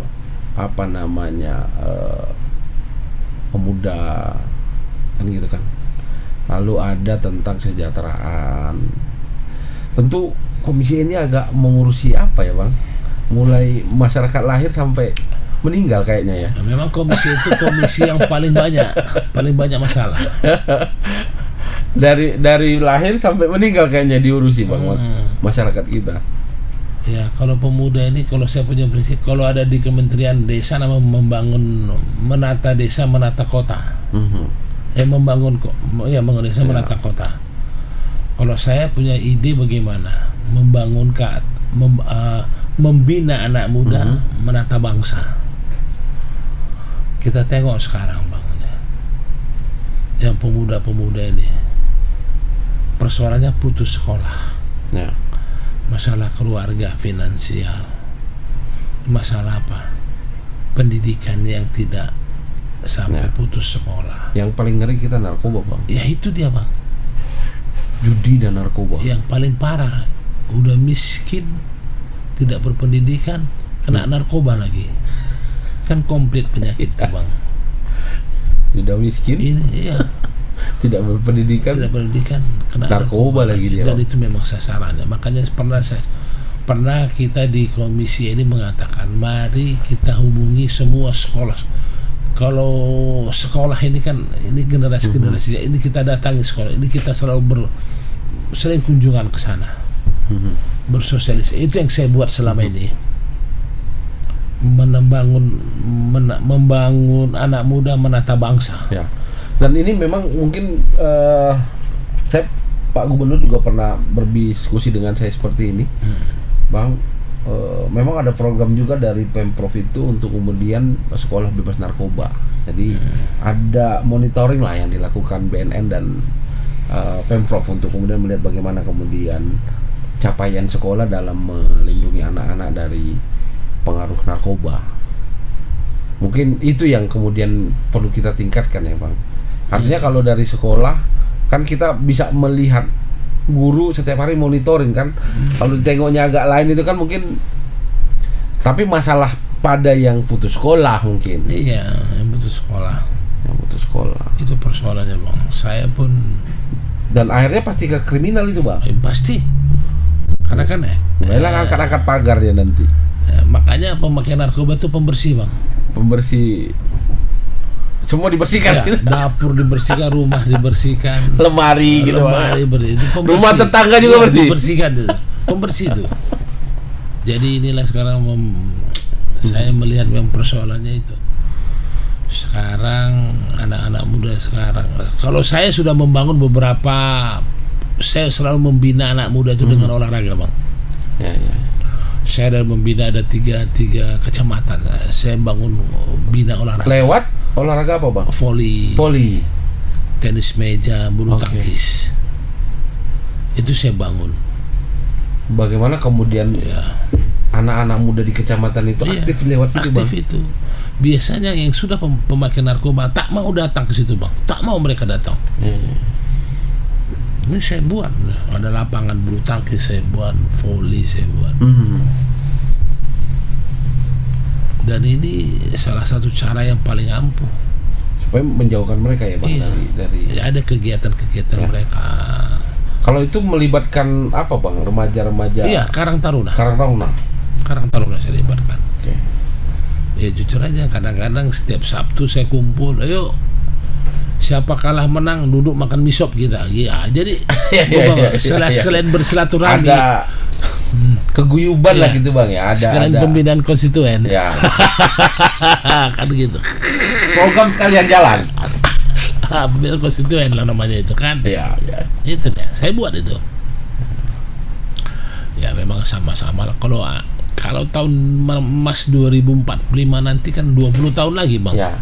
apa namanya pemuda kan gitu kan. Lalu ada tentang kesejahteraan. Tentu komisi ini agak mengurusi apa ya Bang? Mulai masyarakat lahir sampai meninggal kayaknya ya. Nah, memang komisi itu komisi yang paling banyak masalah. Dari lahir sampai meninggal kayaknya diurusi Bang masyarakat kita. Ya kalau pemuda ini, kalau saya punya prinsip, kalau ada di Kementerian Desa nama menata desa, menata kota. Membangun desa, menata kota. Kalau saya punya ide bagaimana membina anak muda, menata bangsa. Kita tengok sekarang Bang, yang pemuda-pemuda ini persoalannya putus sekolah, masalah keluarga, finansial, masalah apa, pendidikan yang tidak sampai putus sekolah. Yang paling ngeri kita narkoba Bang. Ya itu dia Bang, judi dan narkoba. Yang paling parah, udah miskin, tidak berpendidikan, kena narkoba lagi. Kan komplit penyakit Bang. Sudah miskin, ini tidak berpendidikan, kena narkoba lagi dia. Dan itu memang sasarannya. Makanya pernah kita di komisi ini mengatakan, mari kita hubungi semua sekolah. Kalau sekolah ini kan, ini generasi ini kita datangi sekolah, ini kita selalu sering kunjungan ke sana, bersosialisasi. Itu yang saya buat selama ini. Membangun anak muda, menata bangsa. Ya. Dan ini memang mungkin saya Pak Gubernur juga pernah berdiskusi dengan saya seperti ini, Bang. Memang ada program juga dari Pemprov itu untuk kemudian sekolah bebas narkoba. Jadi ada monitoring lah yang dilakukan BNN dan Pemprov untuk kemudian melihat bagaimana kemudian capaian sekolah dalam melindungi anak-anak dari pengaruh narkoba. Mungkin itu yang kemudian perlu kita tingkatkan ya Bang. Artinya kalau dari sekolah kan kita bisa melihat guru setiap hari monitoring kan. Kalau ditengoknya agak lain itu kan mungkin, tapi masalah pada yang putus sekolah mungkin. Iya, yang putus sekolah. Itu persoalannya Bang. Saya pun, dan akhirnya pasti ke kriminal itu Bang. Pasti. Karena kan angkat-angkat pagar dia nanti. Makanya pemakaian narkoba itu pembersih Bang. Pembersih. Semua dibersihkan. Ya, dapur dibersihkan, rumah dibersihkan, lemari gitu. Rumah tetangga juga bersih. Dibersihkan itu. Pembersih itu. Jadi inilah sekarang saya melihat memang persoalannya itu. Sekarang anak-anak muda sekarang, kalau saya sudah membangun beberapa, saya selalu membina anak muda itu dengan olahraga Bang. Ya. Saya sudah membina ada tiga kecamatan. Saya bangun bina olahraga. Lewat olahraga apa Bang? Voli, tenis meja, bulu tangkis. Itu saya bangun. Bagaimana kemudian Ya. anak-anak muda di kecamatan itu Iya, aktif lewat situ, Bang? aktif itu. Biasanya yang sudah pemakai narkoba tak mau datang ke situ, Bang. Tak mau mereka datang. Ini saya buat. Ada lapangan bulu tangkis saya buat, volley saya buat. Dan ini salah satu cara yang paling ampuh. Supaya menjauhkan mereka ya, Bang, Iya. dari Ya, ada kegiatan-kegiatan Ya. mereka. Kalau itu melibatkan apa, Bang? Remaja-remaja Iya, Karang Taruna. Karang Taruna. Karang Taruna saya libatkan. Oke. Ya jujur aja, kadang-kadang setiap Sabtu saya kumpul, ayo siapa kalah menang duduk makan mie sop kita. Ya, jadi sekalian bersilaturahmi. Ada keguyuban lah Iya. gitu, Bang, ya. Ada Sekalian pembinaan konstituen. Ya. Kan gitu. Program sekalian jalan. Pembinaan konstituen lah namanya itu kan. Iya, iya. Itu deh, saya buat itu. Ya memang sama-sama lah. Kalau tahun emas 2045 nanti kan 20 tahun lagi, Bang. Ya.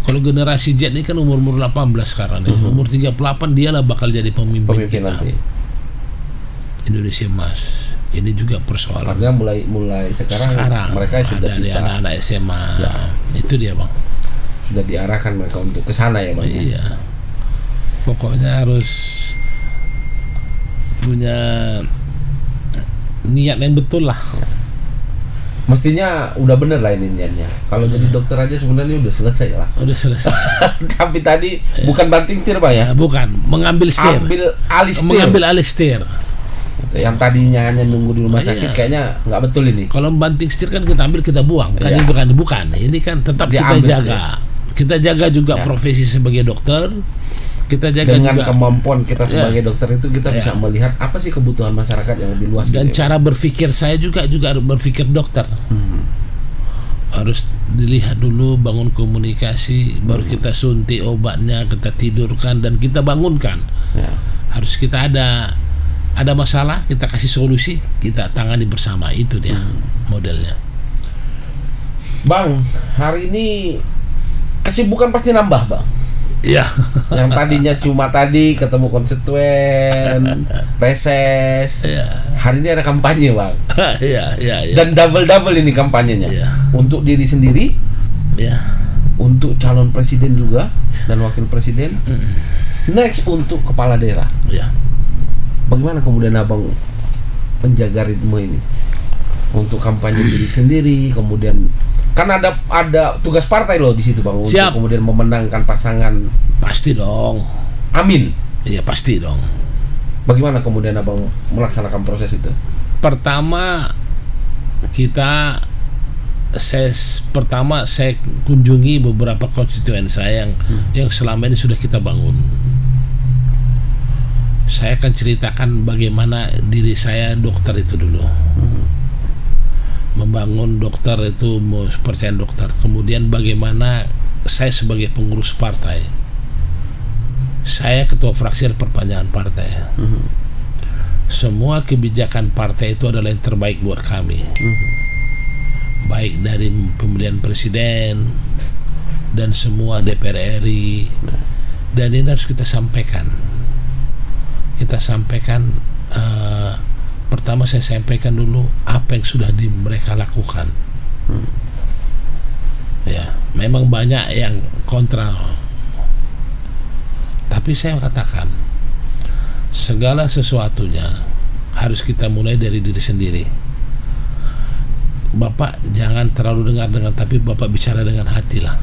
Kalau generasi Z ini kan umur 18 sekarang nih. Umur 38 dialah bakal jadi pemimpin kita. Nanti. Indonesia Emas. Ini juga persoalan. Artinya mulai sekarang mereka sudah dari kita anak-anak SMA. Ya. Itu dia, Bang. sudah diarahkan mereka untuk ke sana ya, Bang. Iya. Pokoknya harus punya niat yang betul lah. Mestinya udah bener lah ini niatnya. Kalau jadi dokter aja sebenarnya udah selesai lah. Udah selesai. Tapi tadi bukan banting setir, Bang, ya. Bukan, mengambil setir. Mengambil alih setir. Yang tadinya hanya nunggu di rumah sakit Iya. kayaknya nggak betul ini. Kalau banting setir kan kita ambil kita buang. Kan Iya. itu kan bukan. Ini kan tetap kita Diambil jaga. Kita jaga juga Ya. profesi sebagai dokter. Kita jaga Dengan juga kemampuan kita Ya. sebagai dokter itu kita Ya. bisa melihat apa sih kebutuhan masyarakat yang lebih luas. dan gitu ya, cara berpikir saya juga harus berpikir dokter. Bang. Harus dilihat dulu, bangun komunikasi, baru kita suntik obatnya, kita tidurkan dan kita bangunkan. Ya. Harus kita ada masalah, kita kasih solusi, kita tangani bersama. Itu dia modelnya. Bang, hari ini kesibukan pasti nambah, Bang. Iya. Yang tadinya cuma tadi ketemu konstituen, reses. Iya. Hari ini ada kampanye, Bang. Iya, iya, iya. Dan double ini kampanyenya. Iya. Untuk diri sendiri, Ya. untuk calon presiden juga dan wakil presiden. Next untuk kepala daerah. Ya. Bagaimana kemudian Abang menjaga ritme ini? Untuk kampanye diri sendiri, kemudian kan ada tugas partai loh di situ, Bang, untuk Siap. kemudian memenangkan pasangan. Pasti dong. Amin. Iya, pasti dong. Bagaimana kemudian Abang melaksanakan proses itu? Pertama saya kunjungi beberapa konstituen saya yang selama ini sudah kita bangun. Saya akan ceritakan bagaimana diri saya dokter itu dulu. Membangun dokter itu, kepercayaan dokter. Kemudian bagaimana saya sebagai pengurus partai. Saya ketua fraksi dan perpanjangan partai. Semua kebijakan partai itu adalah yang terbaik buat kami. Baik dari pemilihan presiden dan semua DPR RI. Dan ini harus kita sampaikan. Kita sampaikan, pertama saya sampaikan dulu apa yang sudah mereka lakukan. Ya, memang banyak yang kontra. Tapi saya katakan segala sesuatunya harus kita mulai dari diri sendiri. Bapak jangan terlalu dengar, tapi Bapak bicara dengan hati lah.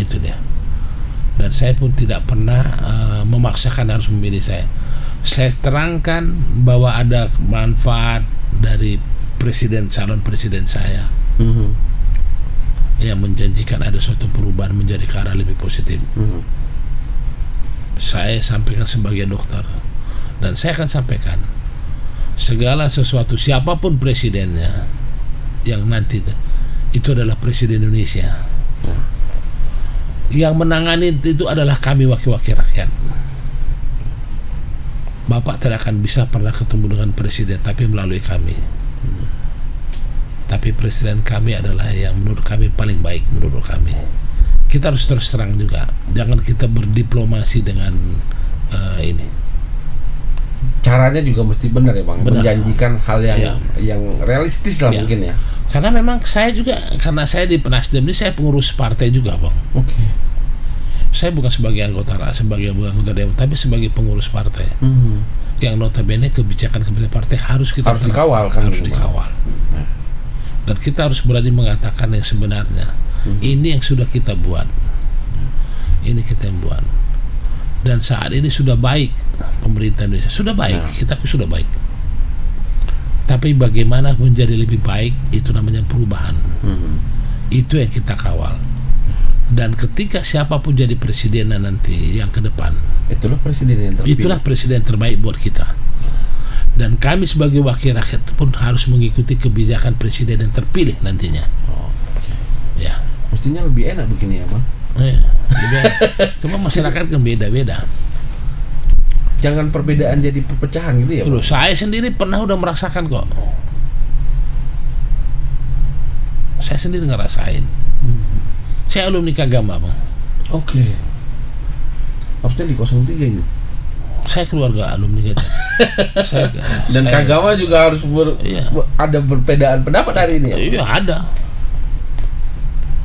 Itu dia. Dan saya pun tidak pernah memaksakan harus memilih saya. Saya terangkan bahwa ada manfaat dari calon presiden saya yang menjanjikan ada suatu perubahan menjadi ke arah lebih positif. Saya sampaikan sebagai dokter, dan saya akan sampaikan segala sesuatu siapapun presidennya yang nanti itu adalah presiden Indonesia. Yang menangani itu adalah kami wakil-wakil rakyat. Bapak tidak akan bisa pernah ketemu dengan presiden tapi melalui kami. Tapi presiden kami adalah yang menurut kami paling baik menurut kami. Kita harus terus terang juga. Jangan kita berdiplomasi dengan ini. caranya juga mesti benar ya Bang, Benar. menjanjikan hal yang realistis lah Iya. mungkin ya. Karena memang saya juga, karena saya di Nasdem ini saya pengurus partai juga Bang. Oke. Saya bukan sebagai anggota dewan, tapi sebagai pengurus partai. Yang notabene kebijakan partai harus kita Harus dikawal kan, harus Bang? dikawal. Dan kita harus berani mengatakan yang sebenarnya. Ini yang sudah kita buat. Ini kita yang buat. Dan saat ini sudah baik pemerintah Indonesia, sudah baik, kita sudah baik. Tapi bagaimana menjadi lebih baik, itu namanya perubahan. Itu yang kita kawal. Dan ketika siapapun jadi presiden nanti yang ke depan, Itulah presiden yang terpilih. itulah presiden terbaik buat kita. Dan kami sebagai wakil rakyat pun harus mengikuti kebijakan presiden yang terpilih nantinya. Oke. Ya. Mestinya lebih enak begini ya Bang. Cuma masyarakat kan beda-beda. Jangan perbedaan jadi perpecahan gitu ya Bang. Loh, saya sendiri pernah udah merasakan kok. Saya sendiri ngerasain. Saya alumni Kagama Bang. Oke. Harusnya di 03 ini. Saya keluarga alumni gitu. Dan Kagama juga harus Iya. ada perbedaan pendapat hari ini ya. Iya ada.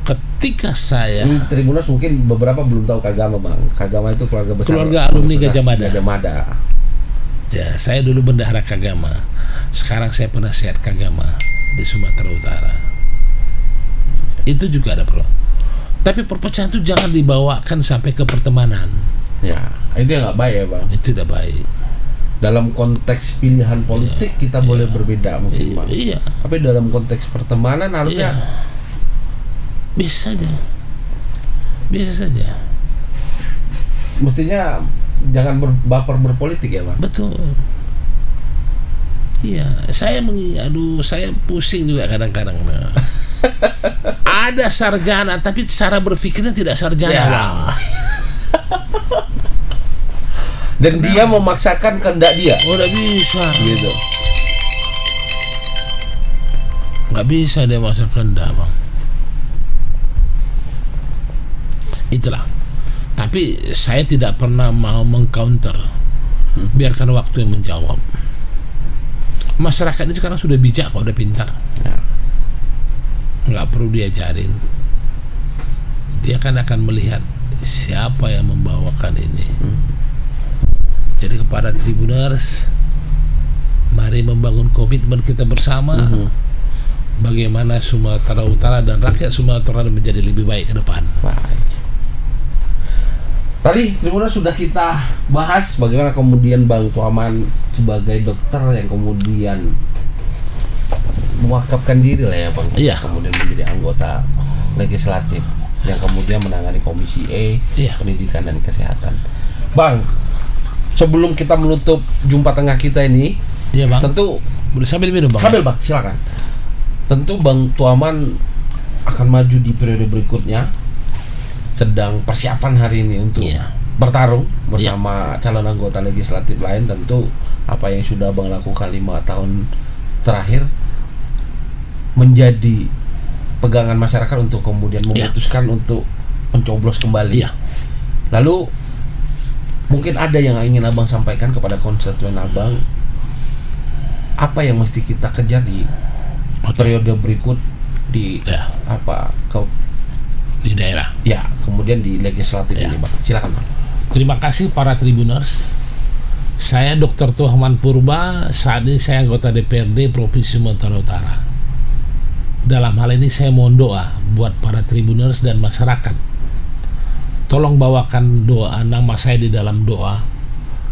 Ketika saya Di Tribuners mungkin beberapa belum tahu Kagama Bang. Kagama itu keluarga besar. Keluarga alumni Gajah Mada. Gajah Mada. Ya, saya dulu bendahara Kagama. Sekarang saya penasihat Kagama di Sumatera Utara. Itu juga ada perlu. Tapi perpecahan itu jangan dibawakan sampai ke pertemanan. Ya, itu yang nggak baik ya Bang. Itu tidak baik. Dalam konteks pilihan politik kita boleh berbeda mungkin Bang. Iya, Tapi dalam konteks pertemanan harusnya bisa saja. Bisa saja. mestinya jangan baper berpolitik ya Bang. Betul. Iya, saya saya pusing juga kadang-kadang. Nah. Ada sarjana, tapi cara berpikirnya tidak sarjana. Ya. Bang. Dan dia memaksakan kehendak dia. Oh, nggak bisa. Gitu. Nggak bisa dia maksa kehendak, Bang. Itulah. Tapi saya tidak pernah mau mengcounter. Biarkan waktu yang menjawab. Masyarakat ini sekarang sudah bijak kok, udah pintar. Ya. Nggak perlu diajarin. Dia kan akan melihat siapa yang membawakan ini. Jadi kepada Tribuners, mari membangun komitmen kita bersama. Bagaimana Sumatera Utara dan rakyat Sumatera menjadi lebih baik ke depan. Baik. Tadi Tribuners sudah kita bahas bagaimana kemudian Bang Tuaman sebagai dokter yang kemudian mewakafkan diri lah ya Bang. Iya. Kemudian menjadi anggota legislatif yang kemudian menangani Komisi E, Iya. Pendidikan dan Kesehatan. Bang, sebelum kita menutup jumpa tengah kita ini, Iya, Bang. tentu Boleh sambil minum, Bang. sambil Bang, silakan. Tentu Bang Tuaman akan maju di periode berikutnya. Sedang persiapan hari ini untuk Iya. bertarung bersama calon anggota legislatif lain. Tentu apa yang sudah Bang lakukan 5 tahun terakhir menjadi pegangan masyarakat untuk kemudian memutuskan untuk mencoblos kembali. Iya. Lalu mungkin ada yang ingin Abang sampaikan kepada konstituen Abang, apa yang mesti kita kejar di periode berikut di Ya. Di daerah. Ya, kemudian di legislatif Ya. ini Bang. Silakan Bang. Terima kasih para Tribuners. Saya Dr. Tuahman Purba. Saat ini saya anggota DPRD Provinsi Sumatera Utara. Dalam hal ini saya mohon doa buat para Tribuners dan masyarakat. Tolong bawakan doa nama saya di dalam doa.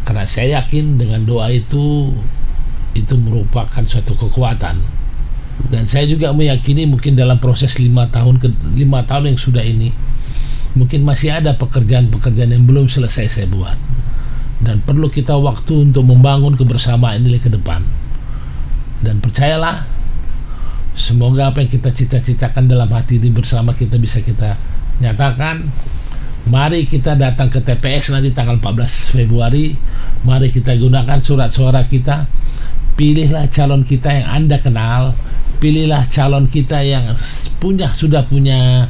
Karena saya yakin dengan doa itu merupakan suatu kekuatan. Dan saya juga meyakini mungkin dalam proses 5 tahun yang sudah ini mungkin masih ada pekerjaan-pekerjaan yang belum selesai saya buat. Dan perlu kita waktu untuk membangun kebersamaan ini ke depan. Dan percayalah, semoga apa yang kita cita-citakan dalam hati ini bersama kita bisa kita nyatakan. Mari kita datang ke TPS nanti tanggal 14 Februari. Mari kita gunakan surat suara kita. Pilihlah calon kita yang Anda kenal. Pilihlah calon kita yang sudah punya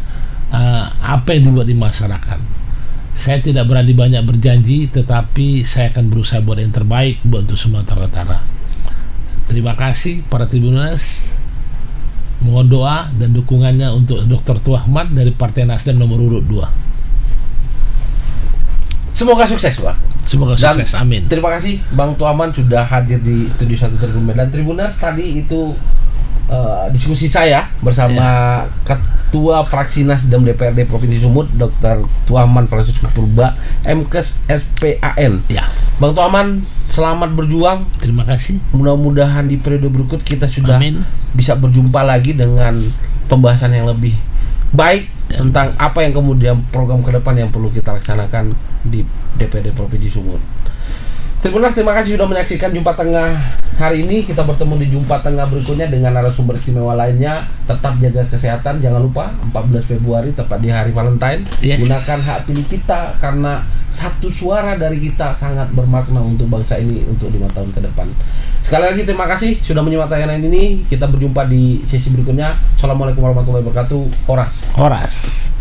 apa yang dibuat di masyarakat. Saya tidak berani banyak berjanji, tetapi saya akan berusaha buat yang terbaik buat untuk Sumatera Utara. Terima kasih para Tribuners. Mohon doa dan dukungannya untuk Dr. Tuahman dari Partai Nasdem nomor urut 2. Semoga sukses, Pak. Semoga Dan sukses, amin. Terima kasih Bang Tuahman sudah hadir di Studio 1 Tribun Medan. Tribuners, tadi itu diskusi saya bersama Ketua Fraksi Nasdem DPRD Provinsi Sumut, Dr. Tuahman Franciscus Purba, MKes SPAN. Ya, Bang Tuahman, selamat berjuang. terima kasih. Mudah-mudahan di periode berikut kita sudah Amin. bisa berjumpa lagi dengan pembahasan yang lebih baik tentang apa yang kemudian program ke depan yang perlu kita laksanakan di DPRD Provinsi Sumut. Tribuners, terima kasih sudah menyaksikan Jumpa Tengah hari ini. Kita bertemu di Jumpa Tengah berikutnya dengan narasumber istimewa lainnya. Tetap jaga kesehatan, jangan lupa 14 Februari tepat di hari Valentine. Yes. Gunakan hak pilih kita karena satu suara dari kita sangat bermakna untuk bangsa ini untuk 5 tahun ke depan. Sekali lagi terima kasih sudah menyimak tayangan ini. Kita berjumpa di sesi berikutnya. Assalamualaikum warahmatullahi wabarakatuh. Horas.